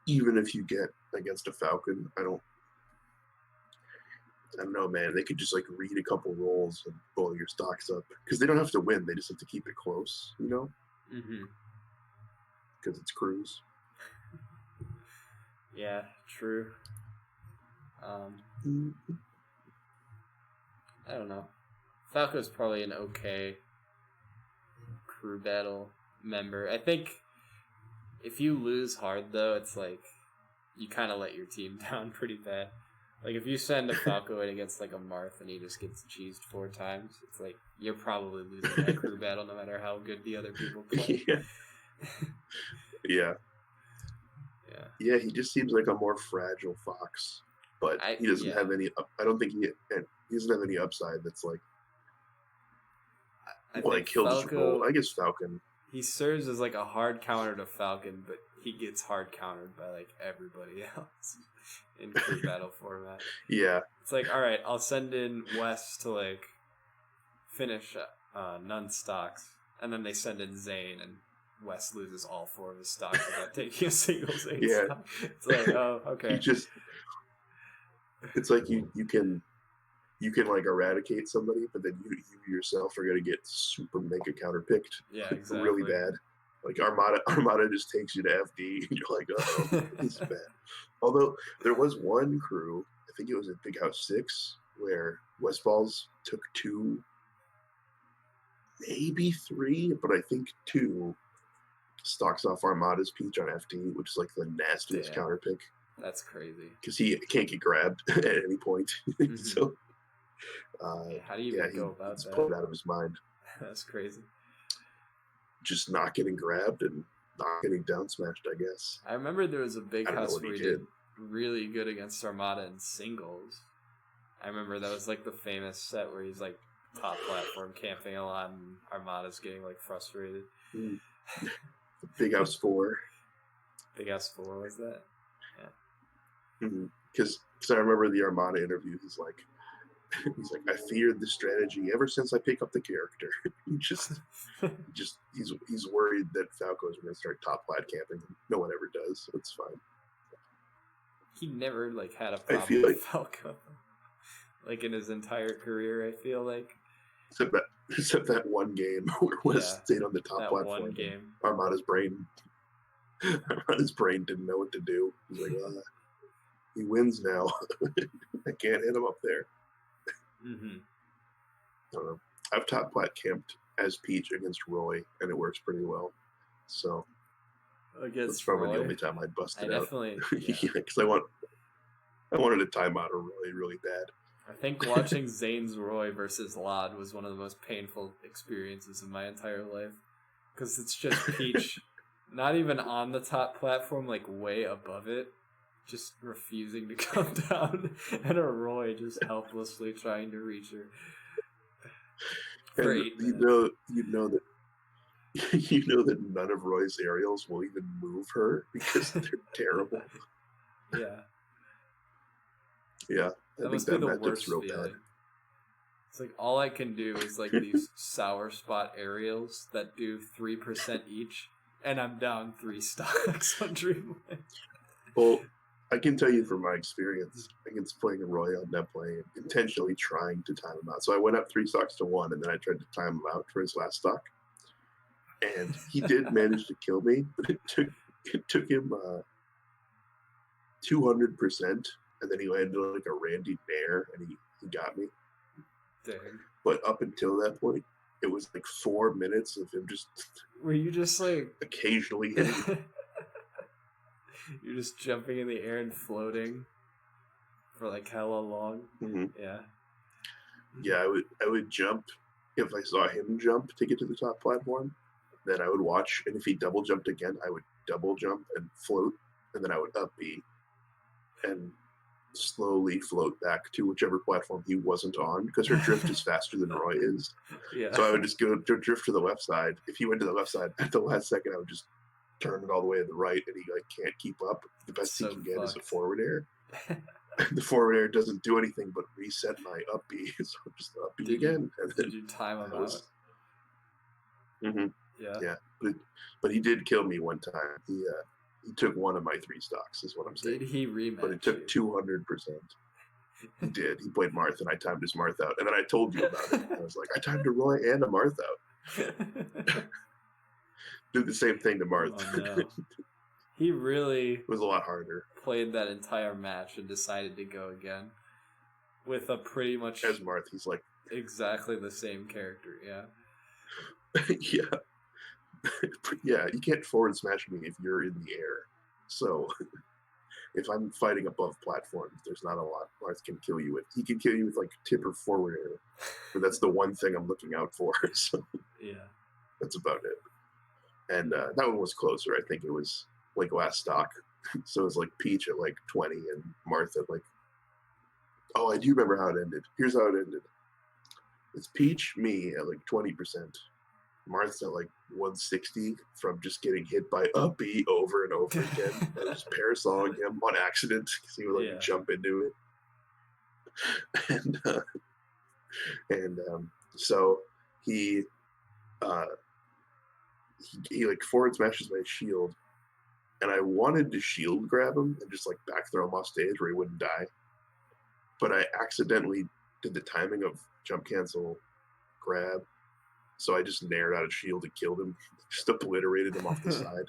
even if you get against a Falcon, I don't know, man. They could just like read a couple rolls and blow your stocks up because they don't have to win; they just have to keep it close, Because it's crews. Yeah, true. I don't know. Falco's probably an okay crew battle member. I think if you lose hard, though, it's like you kind of let your team down pretty bad. Like, if you send a Falco in against, like, a Marth and he just gets cheesed 4 times, it's like you're probably losing that crew battle no matter how good the other people play. Yeah, he just seems like a more fragile Fox. But he doesn't have any... I don't think he doesn't have any upside that's, like... he'll just roll. I guess Falcon... He serves as, like, a hard counter to Falcon, but he gets hard countered by, like, everybody else in crew battle format. Yeah. It's like, all right, I'll send in West to, like, finish None stocks, and then they send in Zane, and West loses all 4 of his stocks without taking a single Zane stock. It's like, oh, okay. It's like you can like eradicate somebody, but then you yourself are gonna get super mega counter picked. Yeah, exactly. Really bad. Like Armada just takes you to FD, and you're like, oh, this is bad. Although there was one crew, I think it was at Big House 6, where West Balls took 2, maybe 3, but I think 2 stocks off Armada's Peach on FD, which is like the nastiest counter pick. That's crazy. Because he can't get grabbed at any point. So, how do you even go about that? Played out of his mind. That's crazy. Just not getting grabbed and not getting down smashed, I guess. I remember there was a Big House where he did really good against Armada in singles. I remember that was like the famous set where he's like top platform camping a lot and Armada's getting like frustrated. Big House 4. Big House 4 was that? Because I remember the Armada interview. He's like, I feared this strategy ever since I picked up the character. He's worried that Falco's going to start top plat camping. No one ever does, so it's fine. He never like had a problem with Falco, like in his entire career. I feel like, except that one game where West stayed on the top that platform. One game, Armada's brain didn't know what to do. He's like, he wins now. I can't hit him up there. Mm-hmm. I don't know. I've top plat camped as Peach against Roy, and it works pretty well. So that's probably the only time I busted out. Because I wanted a timeout of Roy really bad. I think watching Zane's Roy versus Lod was one of the most painful experiences of my entire life. Because it's just Peach, not even on the top platform, like way above it, just refusing to come down, and a Roy just helplessly trying to reach her. For 8 minutes. You know that none of Roy's aerials will even move her because they're terrible. Yeah. Yeah. That must be the worst feeling. Bad. It's like all I can do is like these sour spot aerials that do 3% each, and I'm down 3 stocks on Dreamland. Well, I can tell you from my experience against playing a Roy on net play and intentionally trying to time him out. So I went up 3 stocks to 1, and then I tried to time him out for his last stock. And he did manage to kill me, but it took him 200%, and then he landed like a Randy Nair, and he got me. Dang. But up until that point, it was like 4 minutes of him just... Were you just like... occasionally hitting? You're just jumping in the air and floating for like hella long. Mm-hmm. Yeah. Yeah, I would jump if I saw him jump to get to the top platform. Then I would watch, and if he double jumped again, I would double jump and float, and then I would up B and slowly float back to whichever platform he wasn't on, because her drift is faster than Roy is. Yeah. So I would just go to drift to the left side. If he went to the left side at the last second, I would just turn it all the way to the right, and he like can't keep up. The best he can get is a forward air. The forward air doesn't do anything but reset my up B, so I'm just up B again. And did you time him out? Mm-hmm. Yeah. But he did kill me one time. He took 1 of my 3 stocks, is what I'm saying. Did he rematch? But it took 200%. He did. He played Marth, and I timed his Marth out. And then I told you about it. I was like, I timed a Roy and a Marth out. Did the same thing to Marth. Oh, no. He really... It was a lot harder. Played that entire match and decided to go again. With a pretty much... As Marth, he's like... exactly the same character, yeah. Yeah. Yeah, you can't forward smash me if you're in the air. So, if I'm fighting above platforms, there's not a lot Marth can kill you with. He can kill you with, like, tip or forward air. But that's the one thing I'm looking out for. So, yeah. That's about it. And that one was closer. I think it was, like, last stock. So it was, like, Peach at, like, 20 and Marth at, like... Oh, I do remember how it ended. Here's how it ended. It's Peach, me, at, like, 20%. Marth's at like 160 from just getting hit by a B over and over again. I was just parasoling him on accident because he would like jump into it. And so he like forward smashes my shield, and I wanted to shield grab him and just like back throw him off stage where he wouldn't die. But I accidentally did the timing of jump cancel grab. So I just nared out a shield and killed him, just obliterated him off the side,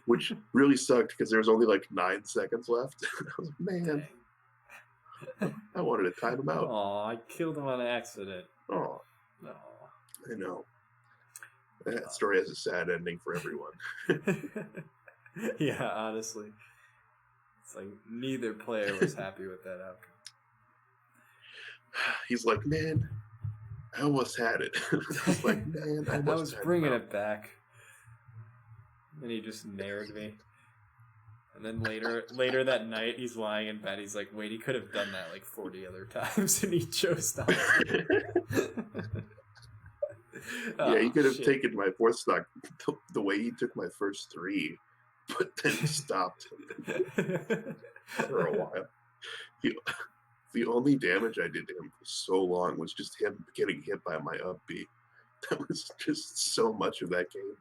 which really sucked because there was only like 9 seconds left. I was like, man, I wanted to time him out. Oh, I killed him on accident. Oh, no, I know. That story has a sad ending for everyone. Yeah, honestly, it's like neither player was happy with that outcome. He's like, man, I almost had it. I was like, man, I was bringing it back. And he just nared me. And then later that night, he's lying in bed. He's like, wait, he could have done that like 40 other times, and he chose not to. Yeah, he Oh, could have shit. taken my fourth stock the way he took my first three, but then stopped for a while. He, the only damage I did to him for so long was just him getting hit by my up B. That was just so much of that game.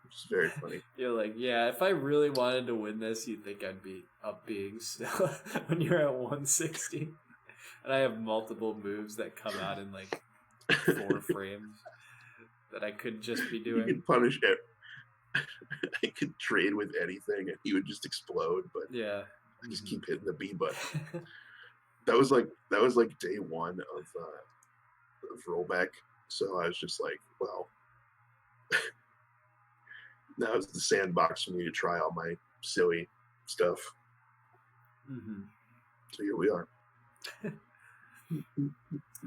Which is very funny. You're like, yeah, if I really wanted to win this, you'd think I'd be up being still when you're at 160. And I have multiple moves that come out in like 4 frames that I could just be You doing. could punish it. I could trade with anything and he would just explode, but Yeah. I just keep hitting the B button. That was like day one of rollback. So I was just like, well, now it's the sandbox for me to try all my silly stuff. Mm-hmm. So here we are.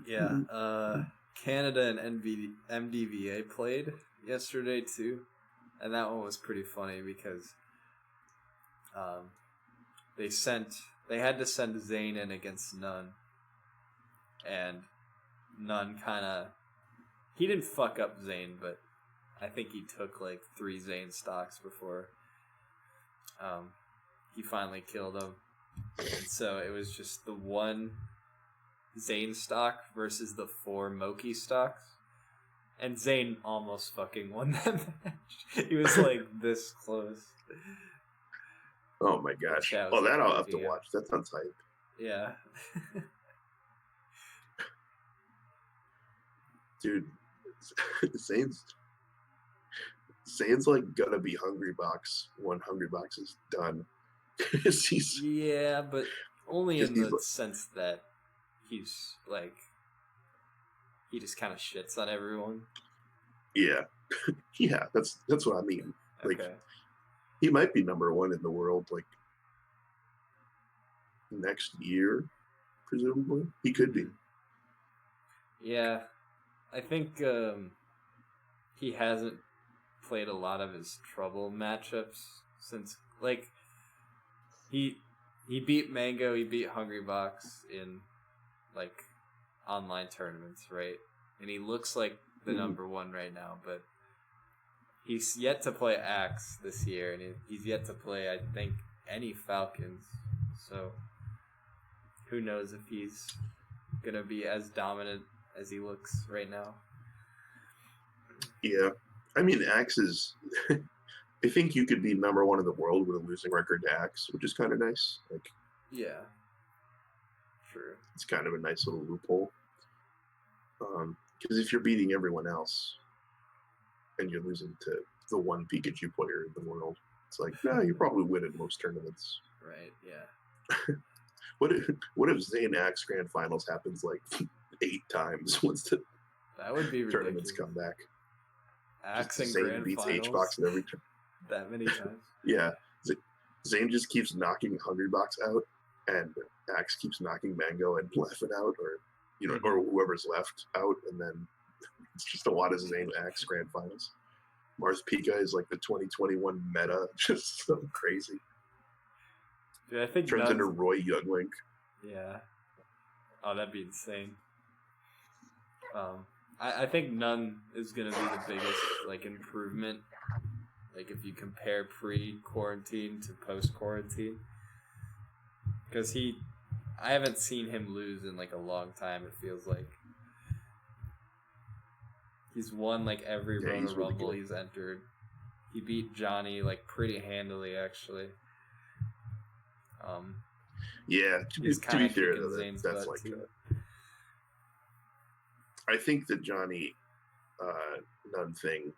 Yeah. Canada and MDVA played yesterday too, and that one was pretty funny because they had to send Zane in against Nunn, and Nunn he didn't fuck up Zane, but I think he took like 3 Zane stocks before he finally killed him. And so it was just the 1 Zane stock versus the 4 Moki stocks. And Zane almost fucking won that match. He was like this close. Oh my gosh. Yeah, Oh, that I'll have to watch. That sounds hype. Yeah. Dude, Zane's like gonna be Hungry Box when Hungry Box is done. Yeah, but only in the sense that he's like, he just kind of shits on everyone. Yeah. Yeah, that's what I mean. Like, okay. He might be number 1 in the world like next year, presumably. He could be. Yeah. I think he hasn't played a lot of his trouble matchups since, like, he beat Mango, he beat Hungry Box in like online tournaments, right? And he looks like the number 1 right now, but he's yet to play Axe this year, and he's yet to play, I think, any Falcons. So who knows if he's gonna be as dominant as he looks right now. Yeah. I mean, Axe is... I think you could be number 1 in the world with a losing record to Axe, which is kind of nice. Like, yeah. True. It's kind of a nice little loophole. Because if you're beating everyone else and you're losing to the 1 Pikachu player in the world, it's like, no, you probably win in most tournaments. Right, yeah. What if Zane Axe Grand Finals happens like 8 times once the that would be tournaments ridiculous. come back? Axe and Zane Grand beats Finals H-Box in every turn. that many times. Yeah. Zane just keeps knocking Hungry Box out, and Axe keeps knocking Mango and Leffen out, or or whoever's left out, and then it's just a lot of Zane Axe Grand Finals. Mars Pika is like the 2021 meta, just so crazy. Dude, I think turns into Roy Younglink. Yeah. Oh, that'd be insane. I think Nunn is gonna be the biggest like improvement. Like if you compare pre-quarantine to post-quarantine, because I haven't seen him lose in like a long time. It feels like he's won like every Rona Rumble he's entered. He beat Johnny like pretty handily, actually. Yeah, to be fair, that's like I think the Johnny Nunn thing,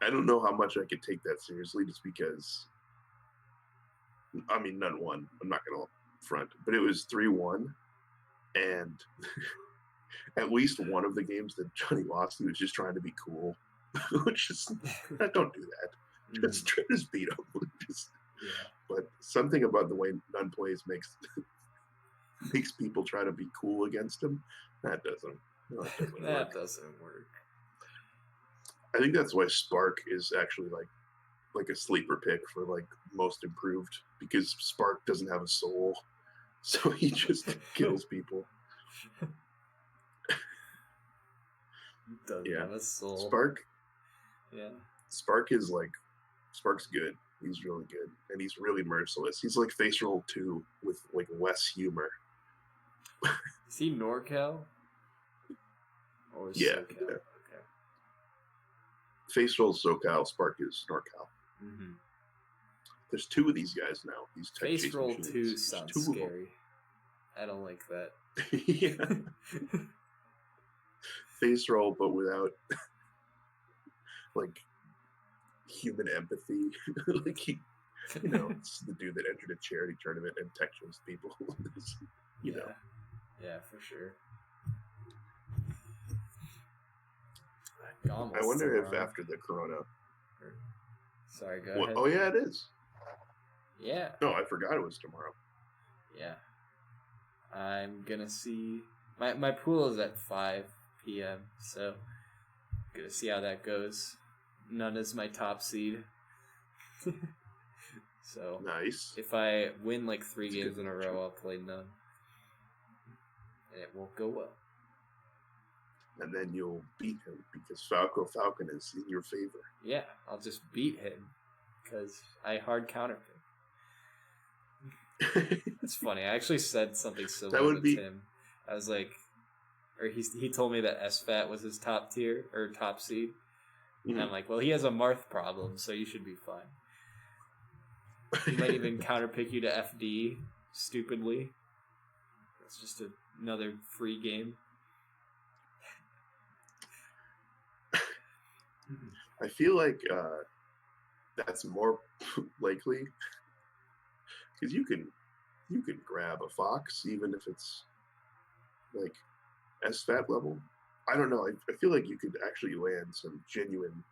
I don't know how much I could take that seriously, just because, I mean, Nunn won. I'm not going to front, but it was 3-1, and at least one of the games that Johnny lost, he was just trying to be cool, which is, don't do that. Just beat him. But something about the way Nunn plays makes people try to be cool against him. That doesn't work. I think that's why Spark is actually like a sleeper pick for like most improved, because Spark doesn't have a soul, so he just kills people. Doesn't have a soul. Spark. Yeah. Spark's good. He's really good, and he's really merciless. He's like Face Roll 2 with like less humor. Is he NorCal? Or Yeah, SoCal? yeah. Okay. Face Roll SoCal, Spark is NorCal. Mm-hmm. There's 2 of these guys now. These tech Face chase Roll machines. 2 There's sounds 2 of them. scary. I don't like that. Yeah. Face Roll, but without like human empathy. Like it's the dude that entered a charity tournament and tech chased people. you know. Yeah, for sure. I wonder if after the corona. Sorry, go ahead. Oh yeah, it is. Yeah. No, I forgot it was tomorrow. Yeah. I'm gonna see my pool is at 5 p.m. so gonna see how that goes. None is my top seed. So nice. If I win like 3 games in a row, I'll play none. And it won't go well. And then you'll beat him because Falcon is in your favor. Yeah, I'll just beat him because I hard counterpick. It's funny. I actually said something similar to Tim. I was like, or he told me that SFAT was his top tier or top seed. Mm-hmm. And I'm like, well, he has a Marth problem, so you should be fine. He might even counterpick you to FD stupidly. It's just another free game. I feel like that's more likely because you can grab a Fox even if it's like SFAT level. I don't know. I feel like you could actually land some genuine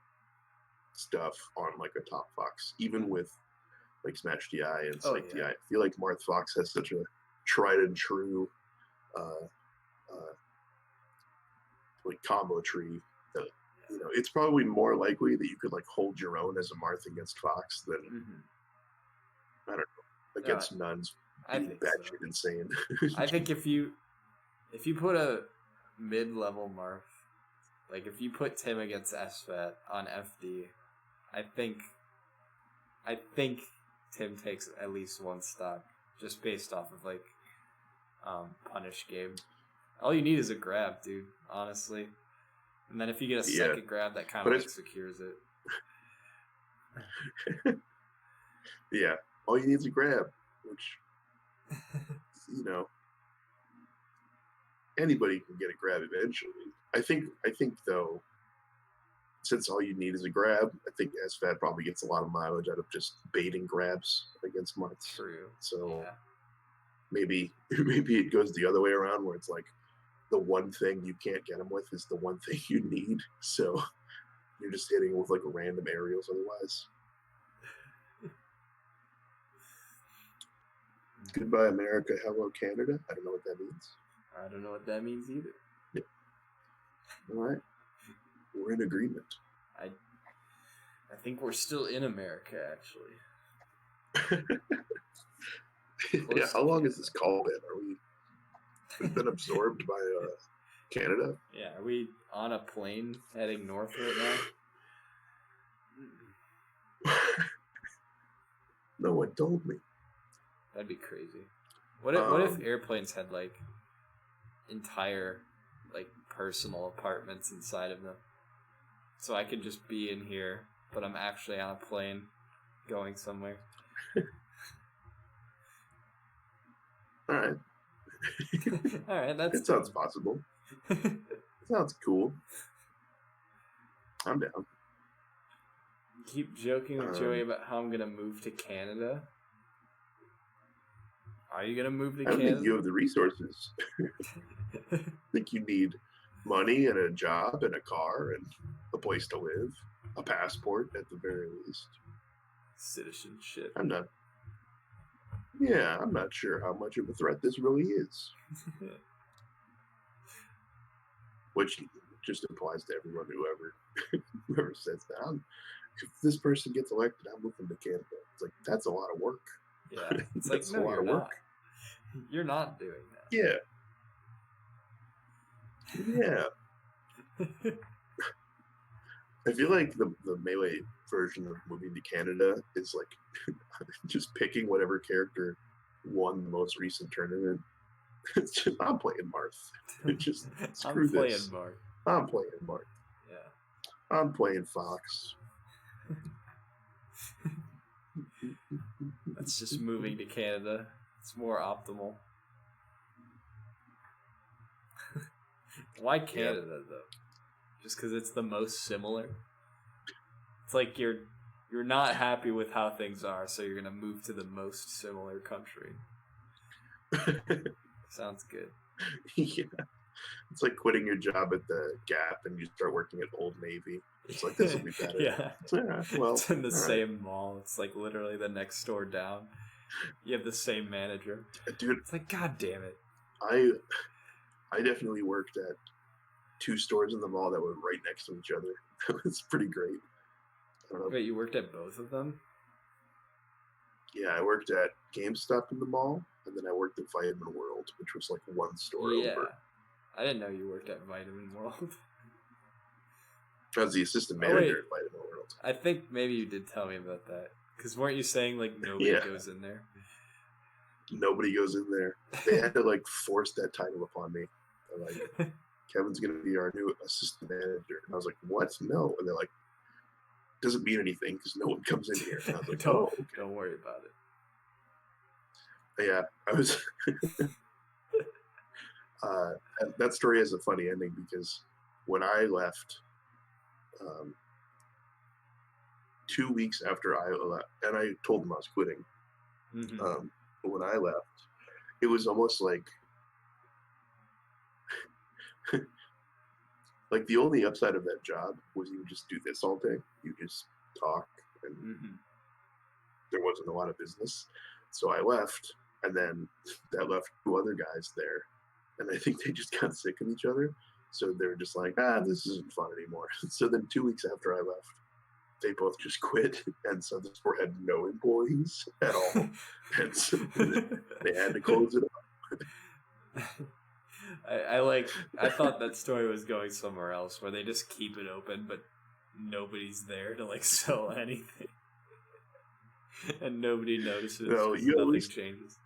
stuff on like a top Fox, even with like Smash TI and Psych TI. I feel like Marth Fox has such a tried and true like combo tree that it's probably more likely that you could like hold your own as a Marth against Fox than I don't know against nuns. I think batshit insane. I think if you put a mid-level Marth, like if you put Tim against SFAT on FD, I think Tim takes at least 1 stock just based off of like punish game. All you need is a grab, dude, honestly. And then if you get a second grab, that kind of like secures it. Yeah. All you need is a grab, which, anybody can get a grab eventually. I think though, since all you need is a grab, I think SFAT probably gets a lot of mileage out of just baiting grabs against Marths. True. So maybe it goes the other way around where it's like the one thing you can't get them with is the one thing you need. So you're just hitting with like random aerials otherwise. Goodbye America, hello Canada. I don't know what that means. I don't know what that means either. Yeah. All right. We're in agreement. I think we're still in America, actually. Yeah, how long has this call been? Are we've been absorbed by Canada? Yeah, are we on a plane heading north right now? No one told me. That'd be crazy. What if airplanes had like entire like personal apartments inside of them? So I could just be in here, but I'm actually on a plane going somewhere. All right. All right, that sounds possible. Sounds cool. I'm down. Keep joking with Joey about how I'm gonna move to Canada. Are you gonna move to Canada? I don't think you have the resources. I think you need money and a job and a car and a place to live, a passport at the very least. Citizenship. I'm not sure how much of a threat this really is. Which just applies to everyone whoever says that. If this person gets elected, I'm moving to Canada. It's like, that's a lot of work. Yeah. It's like, no, you're not. You're not doing that. Yeah. I feel like the Melee version of moving to Canada is like just picking whatever character won the most recent tournament. It's just, I'm playing Marth. Just screw I'm playing this. Mark. I'm playing Marth. Yeah. I'm playing Fox. That's just moving to Canada. It's more optimal. Why Canada though? Just because it's the most similar? It's like you're not happy with how things are, so you're gonna move to the most similar country. Sounds good. Yeah. It's like quitting your job at the Gap and you start working at Old Navy. It's like, this will be better. Yeah. Well, it's in the all same right. mall. It's like literally the next store down. You have the same manager. Dude, It's like, God damn it. I definitely worked at 2 stores in the mall that were right next to each other. It's pretty great. I don't know. Wait, you worked at both of them? Yeah, I worked at GameStop in the mall, and then I worked at Vitamin World, which was like 1 store over. I didn't know you worked at Vitamin World. I was the assistant Oh, manager wait. at Vitamin World. I think maybe you did tell me about that. Because weren't you saying, like, nobody Yeah. goes in there? Nobody goes in there. They had to like force that title upon me. They're like, Kevin's gonna be our new assistant manager, and I was like, what? No. And they're like, doesn't mean anything because no one comes in here. And I was like, don't, oh, okay. Don't worry about it. But yeah, I was. That story has a funny ending because when I left, 2 weeks after I left, and I told them I was quitting. Mm-hmm. But when I left, it was almost like like the only upside of that job was you just do this all day. You just talk, and there wasn't a lot of business. So I left, and then that left 2 other guys there, and I think they just got sick of each other. So they're just like, this isn't fun anymore. So then 2 weeks after I left, they both just quit, and so the store had no employees at all, and so they had to close it up. I thought that story was going somewhere else where they just keep it open, but nobody's there to like sell anything, and nobody notices. No, Nothing changes.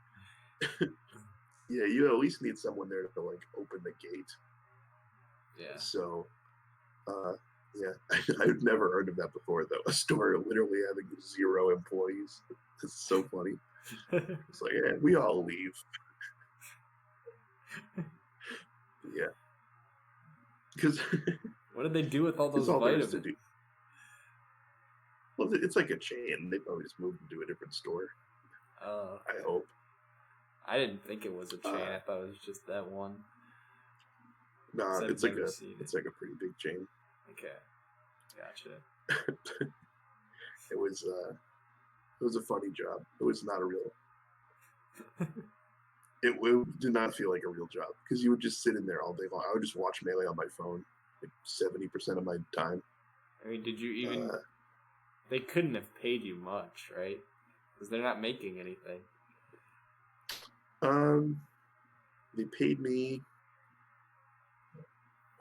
Yeah, you at least need someone there to like open the gate. Yeah. So, yeah, I've never heard of that before though. A store literally having 0 employees. It's so funny. It's like, yeah, we all leave. Yeah. Because what did they do with all those vitamins? To do. Well, it's like a chain. They probably just moved to a different store. Oh. I hope. I didn't think it was a chain. I thought it was just that one. Nah, it's like a pretty big chain. Okay, gotcha. It was a funny job. It was not a real. It did not feel like a real job because you would just sit in there all day long. I would just watch Melee on my phone, like 70% of my time. I mean, did you even? They couldn't have paid you much, right? Because they're not making anything. They paid me.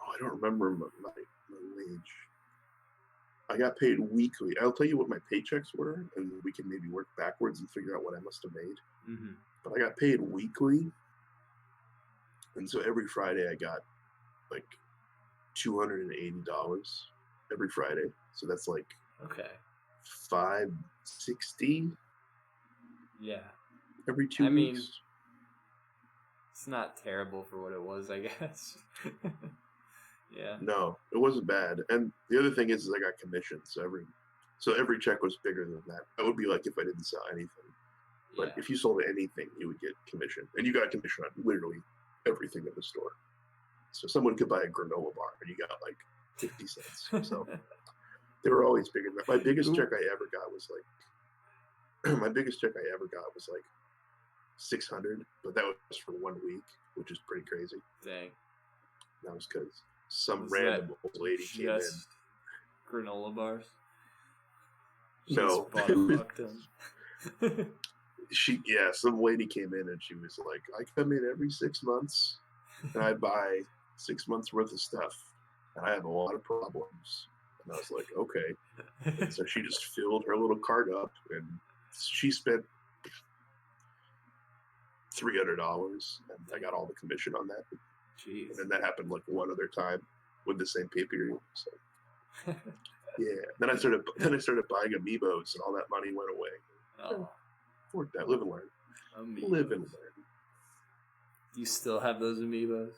I don't remember my wage. I got paid weekly. I'll tell you what my paychecks were, and we can maybe work backwards and figure out what I must have made. Mm-hmm. But I got paid weekly, and so every Friday I got like $280 every Friday. So that's like $560. Yeah. Every 2 weeks. Mean, it's not terrible for what it was, I guess. Yeah. No, it wasn't bad. And the other thing is I got commission, so every check was bigger than that. That would be like if I didn't sell anything. But if you sold anything, you would get commission. And you got commission on literally everything in the store. So someone could buy a granola bar and you got like 50 cents. So they were always bigger than that. My biggest check I ever got was like $600, but that was for 1 week, which is pretty crazy. Dang. That was because some random old lady came in. Granola bars? No. Bought some lady came in and she was like, I come in every 6 months and I buy 6 months worth of stuff. and I have a lot of problems. And I was like, okay. And so she just filled her little cart up, and she spent $300, and I got all the commission on that. Jeez. And then that happened like one other time with the same pay period. So yeah. Then I started buying amiibos, and all that money went away. Oh, Worked out. Live and learn. amiibos. Live and learn. Do you still have those amiibos?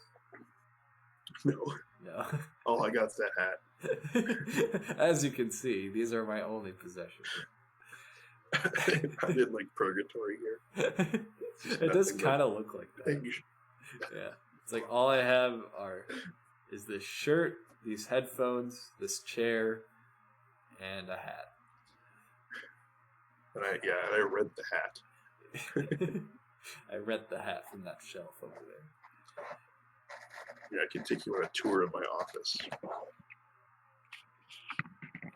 No. No. All I got's that hat. As you can see, these are my only possessions. I'm in like purgatory here. It does kind of look like that. You should- Yeah. It's like all I have is this shirt, these headphones, this chair, and a hat. And I read the hat. I rent the hat from that shelf over there. Yeah, I can take you on a tour of my office.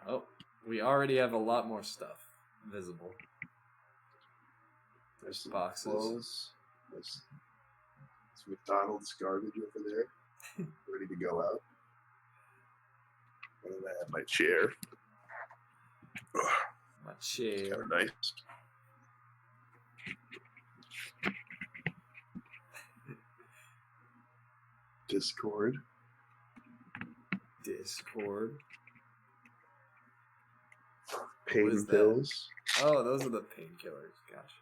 Oh, we already have a lot more stuff visible. There's some Boxes. clothes. There's McDonald's garbage over there, ready to go out. And then I have my chair. My chair. Kind of nice. Discord. Pain What is that? pills. Oh, those are the painkillers. Gosh.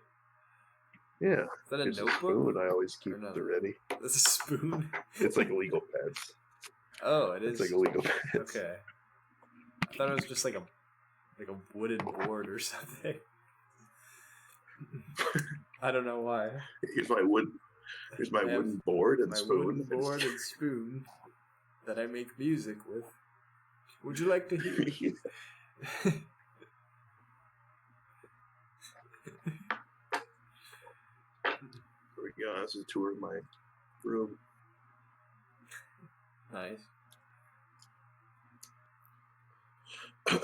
Yeah. Is that a There's notebook? spoon. I always keep Or no? at the ready. That's a spoon? It's like legal pads. Oh, it is. It's like illegal pads. Okay. I thought it was just like a wooden board or something. I don't know why. Here's my I have wooden board and My spoon. wooden board and spoon that I make music with. Would you like to hear? There we go. This is a tour of my room. Nice. What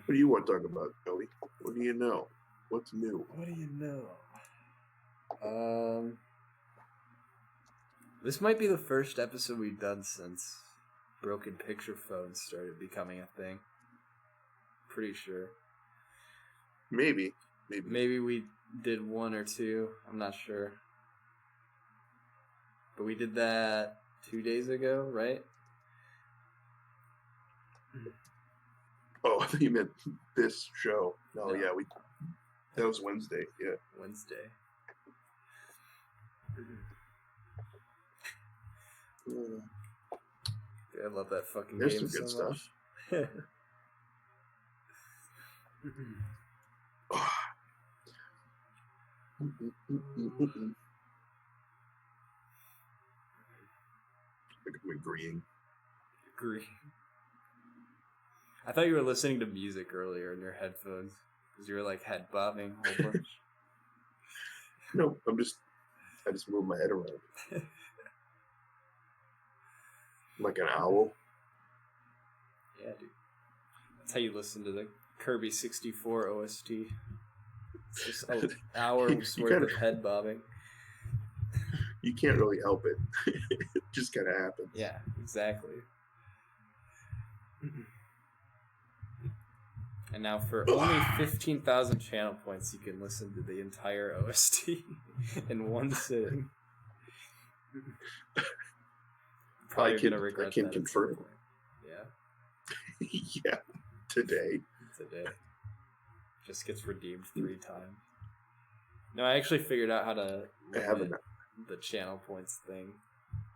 do you want to talk about, Joey? What do you know? What's new? What do you know? This might be the first episode we've done since broken picture phones started becoming a thing. Pretty sure. Maybe. Maybe we did one or two. I'm not sure. But we did that 2 days ago, right? Oh, I thought you meant this show. No, No. yeah, that was Wednesday. Yeah. Wednesday. Uh, I love that fucking There's game some good so stuff. much. I'm agreeing. Agree. I thought you were listening to music earlier in your headphones because you were like head bobbing a whole bunch. No, I just move my head around. Like an owl. Yeah, dude. That's how you listen to the Kirby 64 OST. It's just an hour's You worth kinda- of head bobbing. You can't really help it. It just kind of happens. Yeah, exactly. And now for only 15,000 channel points, you can listen to the entire OST in one sitting. Probably gonna regret I can that at some confirm. point. Yeah, Yeah, today. just gets redeemed 3 times. No, I actually figured out how to I haven't. limit the channel points thing.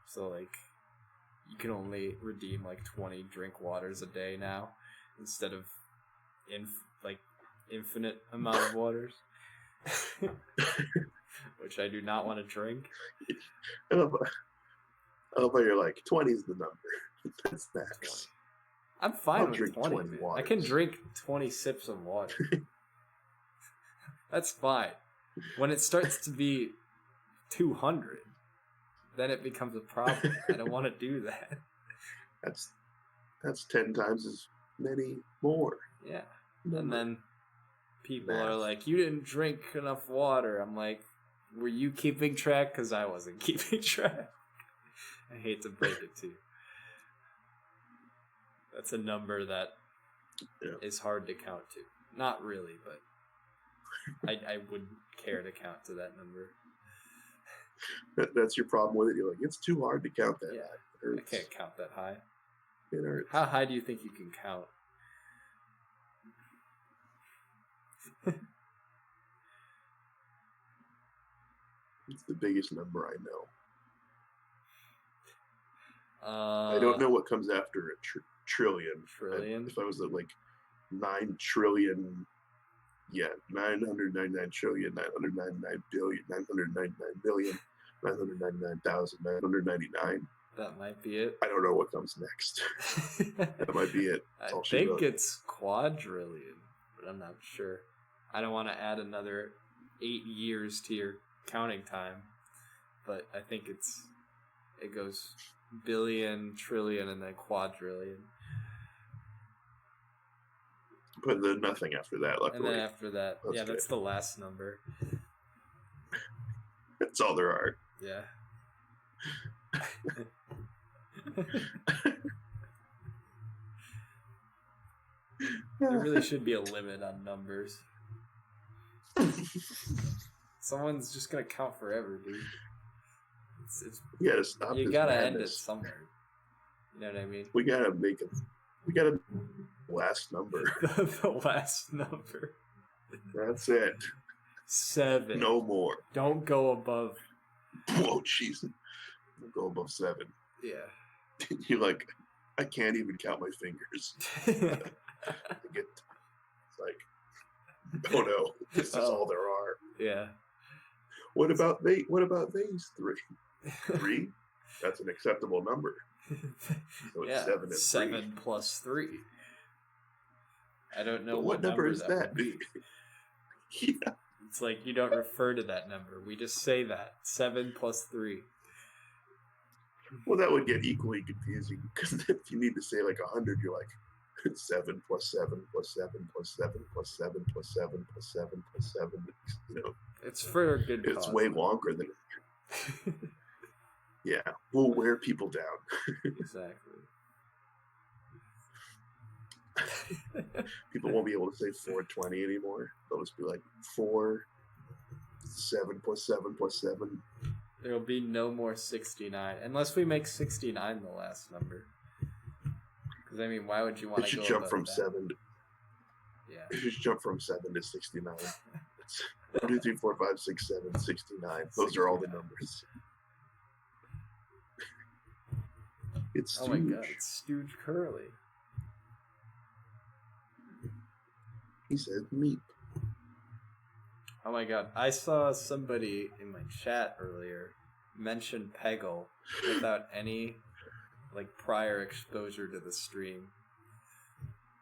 So like, you can only redeem like 20 drink waters a day now instead of infinite amount of waters, which I do not want to drink. I love how you're like 20 is the number. That's max. 20. I'm fine I'll with drink 20. 20 man. I waters. can drink 20 sips of water. That's fine. When it starts to be 200, then it becomes a problem. I don't want to do that. That's 10 times as many more. Yeah. And then people are Math. like, you didn't drink enough water. I'm like, were you keeping track? Because I wasn't keeping track. I hate to break it to you. That's a number that Yeah. is hard to count to. Not really, but I wouldn't care to count to that number. That's your problem with it. You're like, it's too hard to count that Yeah, high. It I hurts. can't count that high. It hurts. How high do you think you can count? It's the biggest number I know. I I don't know what comes after a trillion. Trillion? If I was at like 9 trillion, 999 trillion, 999 billion, 999 million, 999,999. That might be it. I don't know what comes next. That might be it. I all she think wrote. it's quadrillion, but I'm not sure. I don't want to add another 8 years to your counting time, but I think it goes billion, trillion, and then quadrillion. But then nothing after that, luckily. And then after that, That's that's good. the last number. That's all there are. Yeah. There really should be a limit on numbers. Someone's just gonna count forever, dude. You gotta stop you this gotta end it madness. somewhere. You know what I mean? We gotta make it. We gotta last number. The last number. That's it. 7. No more. Don't go above. Whoa, jeez. Don't go above 7. Yeah. You're like, I can't even count my fingers. It's like, oh no, this is all there are. Yeah. What about these 3? 3? That's an acceptable number. So it's 7 and 3. 7 plus 3. I don't know But what number is that? would be. Yeah. It's like you don't refer to that number. We just say that. 7 plus 3. Well, that would get equally confusing because if you need to say like 100, you're like 7 plus 7 plus 7 plus 7 plus 7 plus 7 plus 7 plus 7. You know, It's for a good it's cause. way longer than. Yeah, we'll wear people down. Exactly. People won't be able to say 420 anymore. They'll just be like 4, 7 plus 7 plus 7. There'll be no more 69 unless we make 69 the last number. Because I mean, why would you want It to should go jump above from that? 7. Yeah. It should jump from 7 to 69. It's 1, 2, 3, 4, 5, 6, 7, 69. Those are all the 69. numbers. It's Oh my god, it's Stooge Curly. He said meat. Oh my god, I saw somebody in my chat earlier mention Peggle without any prior exposure to the stream.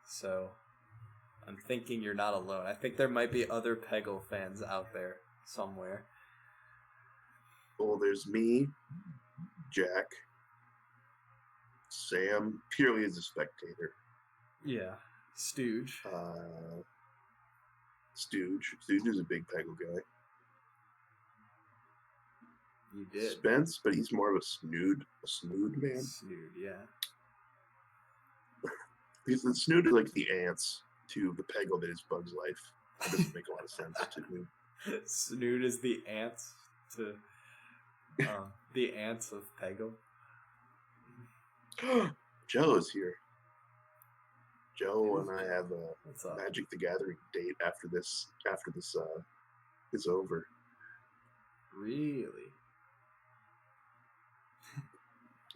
So I'm thinking you're not alone. I think there might be other Peggle fans out there somewhere. Well, there's me, Jack, Sam, purely as a spectator. Yeah. Stooge. Stooge. Stooge is a big Peggle guy. You did. Spence, but he's more of a snood man. Snood, yeah. Because the snood is like the ants to the Peggle that is Bug's Life. That doesn't make a lot of sense to me. Snood is the ants to the ants of Peggle. Joe is here. Joe and I have a What's up? Magic the Gathering date after this is over. Really?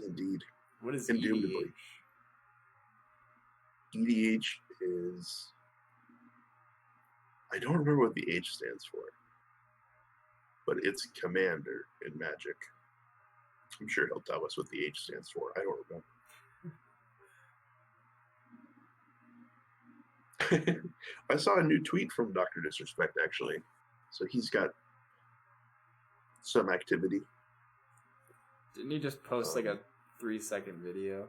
Indeed. What is Indubitably. EDH? EDH is, I don't remember what the H stands for, but it's Commander in Magic. I'm sure he'll tell us what the H stands for. I don't remember. I saw a new tweet from Dr. Disrespect, actually. So he's got some activity. Didn't he just post a 3-second video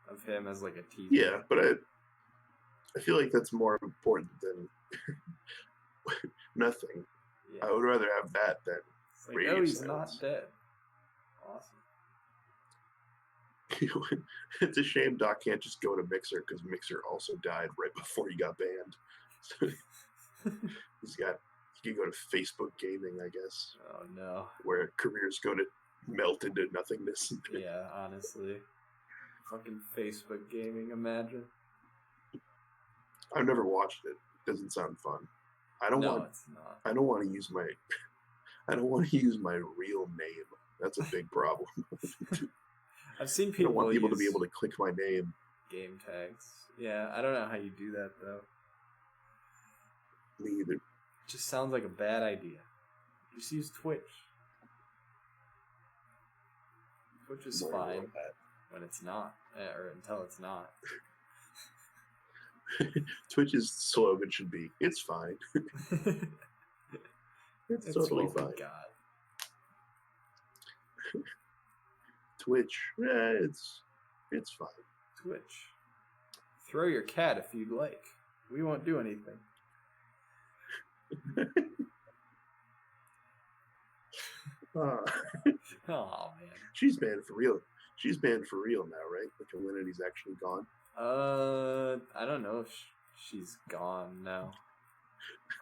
of him as a teaser? Yeah, but I feel like that's more important than nothing. Yeah. I would rather have that than It's radio he's silence. not dead. Awesome. It's a shame Doc can't just go to Mixer because Mixer also died right before he got banned. So he can go to Facebook gaming, I guess. Oh no. Where careers go to melt into nothingness. Yeah, honestly. Fucking Facebook gaming, imagine. I've never watched it. It doesn't sound fun. It's not. I don't want to use my real name. That's a big problem. I've seen I people don't want people to be able to click my name. Game tags. Yeah, I don't know how you do that though. Me either. It just sounds like a bad idea. Just use Twitch. Twitch is fine when it's not, or until it's not. Twitch's slogan should be, "It's fine." It's totally fine. God. Twitch, it's fine. Twitch. Throw your cat if you'd like. We won't do anything. Oh man. She's banned for real. She's banned for real now, right? Like Alinity's actually gone. I don't know if she's gone now.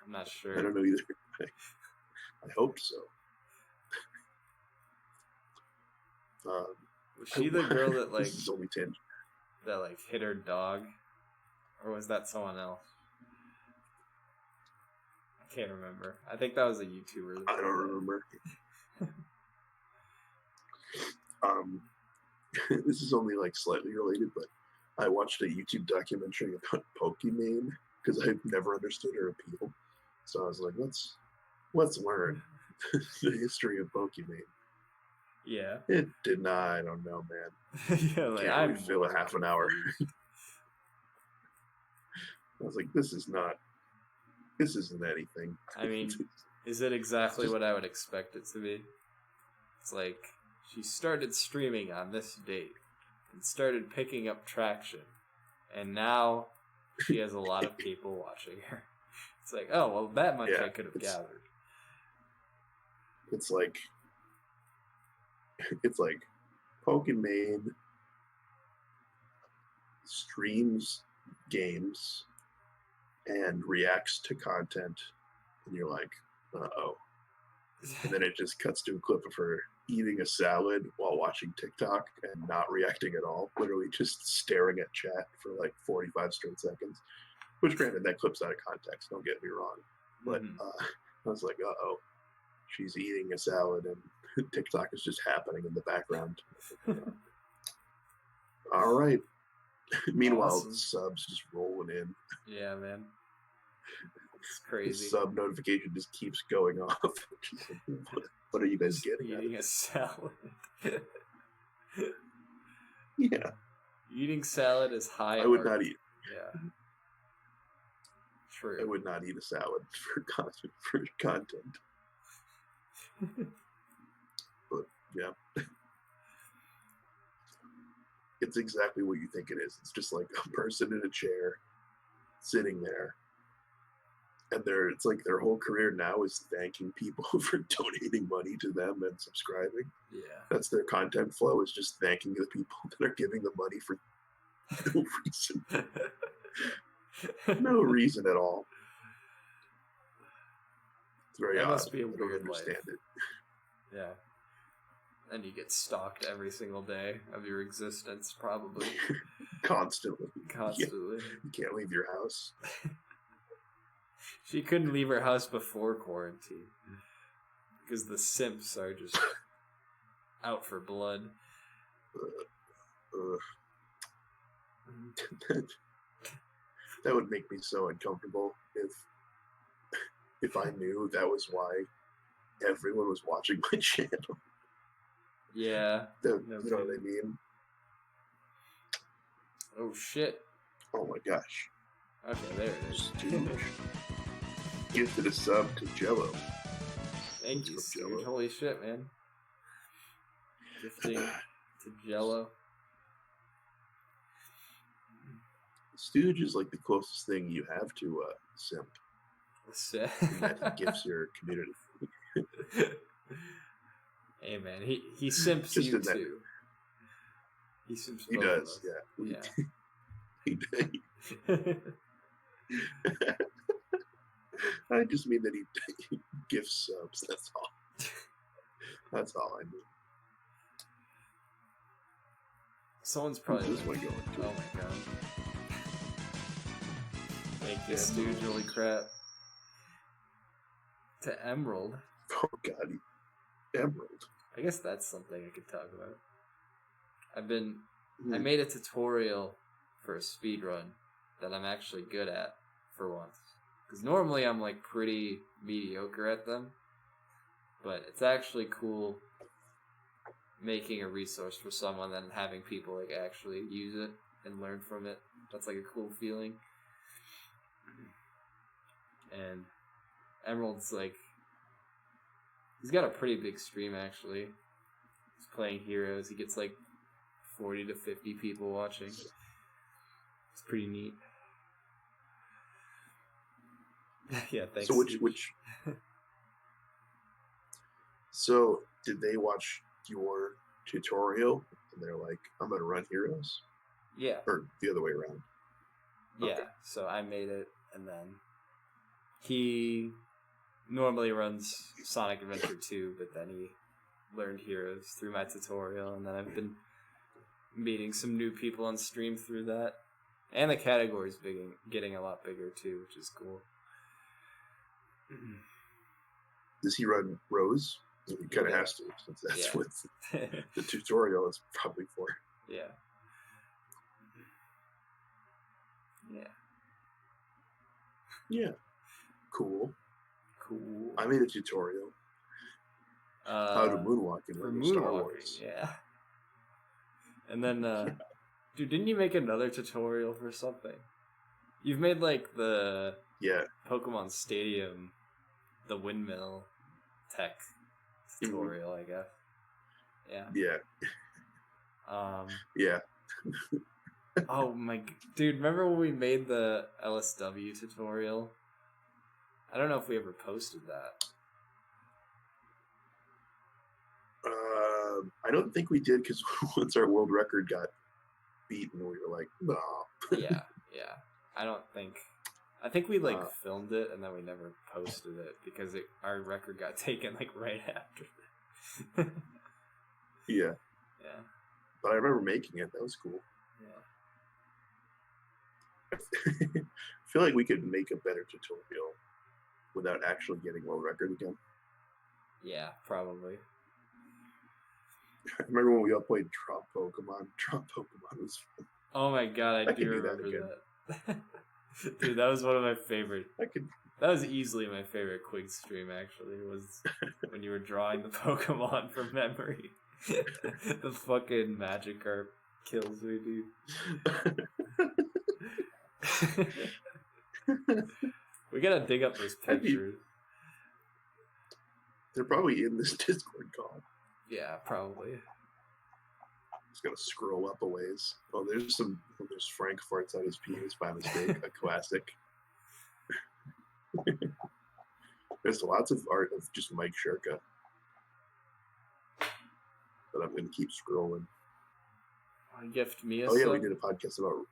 I'm not sure. I don't know either. I hoped so. Was she the girl that this is only tangent. that hit her dog, or was that someone else? I can't remember. I think that was a YouTuber. I don't remember. This is only slightly related, but I watched a YouTube documentary about Pokimane because I've never understood her appeal. So I was like, let's learn the history of Pokimane. Yeah. It did not. I don't know, man. Yeah, I feel a half an hour. I was like, this isn't anything. I mean, is it exactly what I would expect it to be? It's like, she started streaming on this date and started picking up traction, and now she has a lot of people watching her. It's like, oh, well, that much I could have gathered. It's like Pokimane streams games and reacts to content, and you're like, uh-oh. And then it just cuts to a clip of her eating a salad while watching TikTok and not reacting at all, literally just staring at chat for 45 straight seconds. Which, granted, that clip's out of context, don't get me wrong. But I was like, uh-oh, she's eating a salad and TikTok is just happening in the background. All right. Meanwhile, Awesome. subs just rolling in. Yeah, man. It's crazy. The sub notification just keeps going off. What are you guys getting out of Eating a this? salad. Yeah. Eating salad is high. I would not eat. Yeah. True. I would not eat a salad for content. But yeah. It's exactly what you think it is. It's just like a person in a chair sitting there. And it's like their whole career now is thanking people for donating money to them and subscribing. Yeah. That's their content flow, is just thanking the people that are giving the money for no reason. No reason at all. It's very That odd. must be a I don't weird understand life. it. Yeah. And you get stalked every single day of your existence, probably. Constantly. Constantly. Yeah. You can't leave your house. She couldn't leave her house before quarantine. Because the simps are just out for blood. That would make me so uncomfortable if I knew that was why everyone was watching my channel. Yeah. You know what I mean? Oh shit. Oh my gosh. Okay, there it is. Stooge. Gifted a sub to Jello. Thank you, Stooge. Holy shit, man. Gifting to Jello. Stooge is like the closest thing you have to simp. In that he gifts your community. Hey man, he simps Just you in that- too. He sweeps He both of does, us. yeah. He did. I just mean that he gives subs. That's all. That's all I mean. Someone's probably Who's this like, one going to? oh my god. Make this stooge, holy crap. To Emerald. Oh god, Emerald. I guess that's something I could talk about. I made a tutorial for a speed run that I'm actually good at for once. Because normally I'm like pretty mediocre at them. But it's actually cool making a resource for someone and having people like actually use it and learn from it. That's like a cool feeling. And Emerald's like, he's got a pretty big stream actually. He's playing Heroes. He gets like 40 to 50 people watching. It's pretty neat. Yeah, thanks. So which So did they watch your tutorial and they're like, I'm gonna run Heroes? Yeah. Or the other way around? Yeah. Okay. So I made it, and then he normally runs Sonic Adventure 2, but then he learned Heroes through my tutorial, and then I've been meeting some new people on stream through that. And the category's getting a lot bigger too, which is cool. Does he run Rose? He kind of has to, since that's what the tutorial is probably for. Yeah. Yeah. Yeah. Cool. Cool. I made a tutorial. How to moonwalk in for Lego Star Wars. Yeah. And then, dude, didn't you make another tutorial for something? You've made like the Pokemon Stadium, the windmill tech tutorial, I guess. Yeah. Yeah. Yeah. Oh my, dude! Remember when we made the LSW tutorial? I don't know if we ever posted that. I don't think we did, because once our world record got beaten, we were like, no. Yeah. I think we like filmed it and then we never posted it because our record got taken like right after. Yeah. Yeah. But I remember making it. That was cool. Yeah. I feel like we could make a better tutorial without actually getting world record again. Yeah, probably. I remember when we all played Trump Pokemon. Trump Pokemon was fun. Oh my god, I do remember that. Dude, that was one of my favorite. That was easily my favorite Quig stream, actually, was when you were drawing the Pokemon from memory. The fucking Magikarp kills me, dude. We gotta dig up those pictures. They're probably in this Discord call. Yeah, probably. Just gotta scroll up a ways. Oh, there's Frank farts out his penis by mistake. A classic. There's lots of art of just Mike Shirka. But I'm gonna keep scrolling. Gift me a Oh yeah, we did a podcast about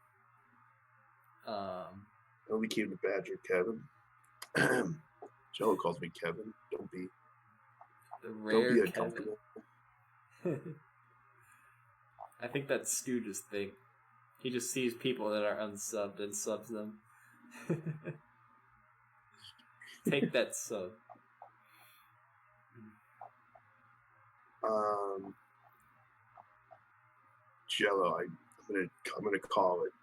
we came to Badger Kevin. Jello calls me Kevin. Don't be uncomfortable. I think that's Stooge's thing. He just sees people that are unsubbed and subs them. Take that sub. Jello, I'm gonna call it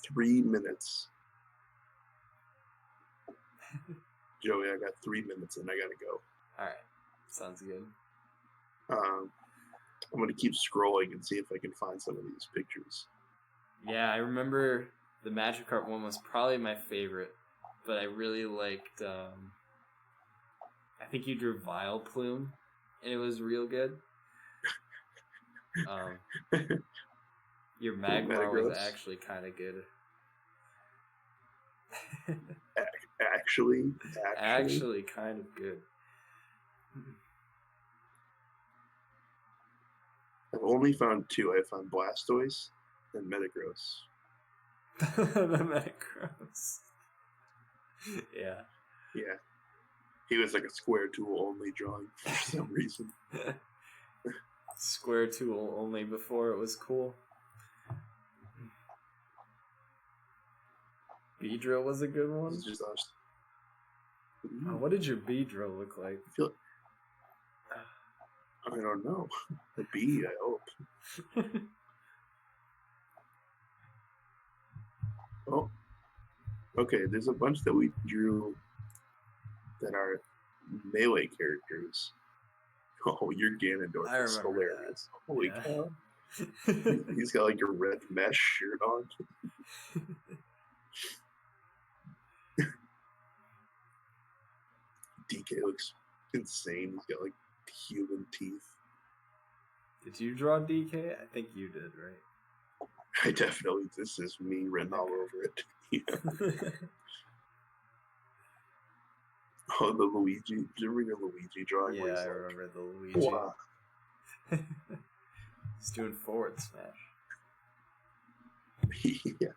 3 minutes. Joey, I got 3 minutes and I gotta go. Alright. Sounds good. I'm gonna keep scrolling and see if I can find some of these pictures. Yeah, I remember the Magikarp one was probably my favorite, but I really liked I think you drew Vileplume and it was real good. Your Magmar was actually kind of good. Actually kind of good. I've only found two. I found Blastoise and Metagross. The Metagross. Yeah. Yeah. He was like a square tool only drawing for some reason. Square tool only before it was cool. Beedrill was a good one. It's just us. Oh, what did your Beedrill look like? I don't know. A bee, I hope. Oh. Okay, there's a bunch that we drew that are melee characters. Oh, your Ganondorf I is remember hilarious. Holy Yeah. cow. He's got like a red mesh shirt on. DK looks insane. He's got like human teeth. Did you draw DK? I think you did, right? I definitely, this is me written all over it. Yeah. Oh, the Luigi. Did you remember your Luigi drawing? Yeah, where he's I like, remember the Luigi. wow. He's doing forward smash. Yeah.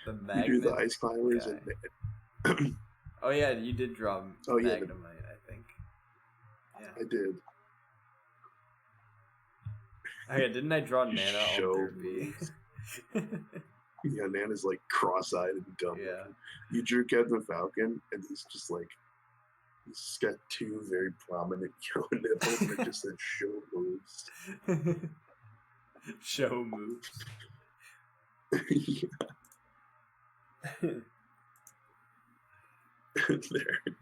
The You Magnet. drew the ice climbers guy. and Oh yeah, you did draw Oh, yeah, Magnemite, I think. Yeah. I did. Oh yeah, didn't I draw You Nana on show 3B? Yeah, Nana's like cross-eyed and dumb. Yeah. You drew Captain Falcon, and he's just like, he's got two very prominent yellow nipples that just said "show moves." Show moves. Yeah. There. If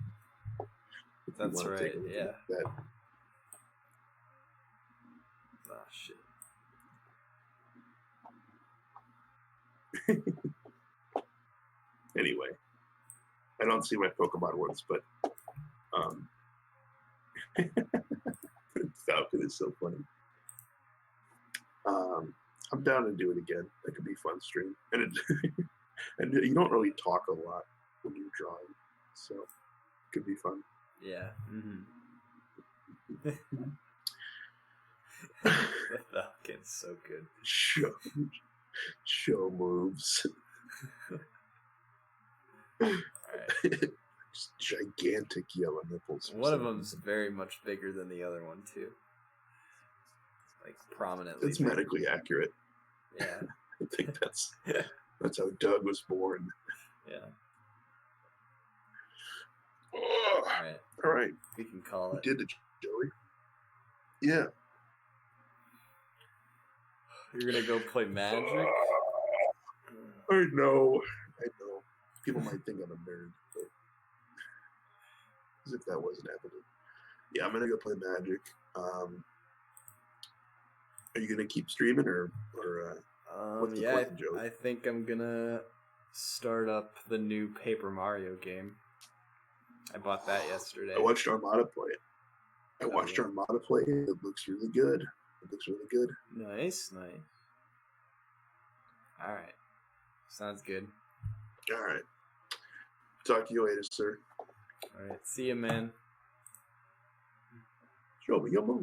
you That's wanna right, take a look yeah. at That. Oh shit. Anyway, I don't see my Pokemon ones, but Falcon is so funny. I'm down to do it again. That could be a fun stream, and and you don't really talk a lot when you're drawing, so it could be fun. Yeah. Mm-hmm. The Falcon's so good. Show moves. Alright. Just gigantic yellow nipples. One of them's very much bigger than the other one too. Like prominently. It's bigger. medically accurate. Yeah. I think that's how Doug was born. Yeah. Oh, Alright. all right, We can call we it. did it, Joey. Yeah. You're gonna go play Magic? I know. People might think I'm a nerd, but as if that wasn't evident. Yeah, I'm gonna go play Magic. Are you gonna keep streaming or what's the Yeah, plan, Joey? I think I'm gonna start up the new Paper Mario game. I bought that yesterday. I watched Armada play it. Oh, yeah. Armada play it. It looks really good. Nice. Alright. Sounds good. All right. Talk to you later, sir. Alright, see you, man. Show me your move.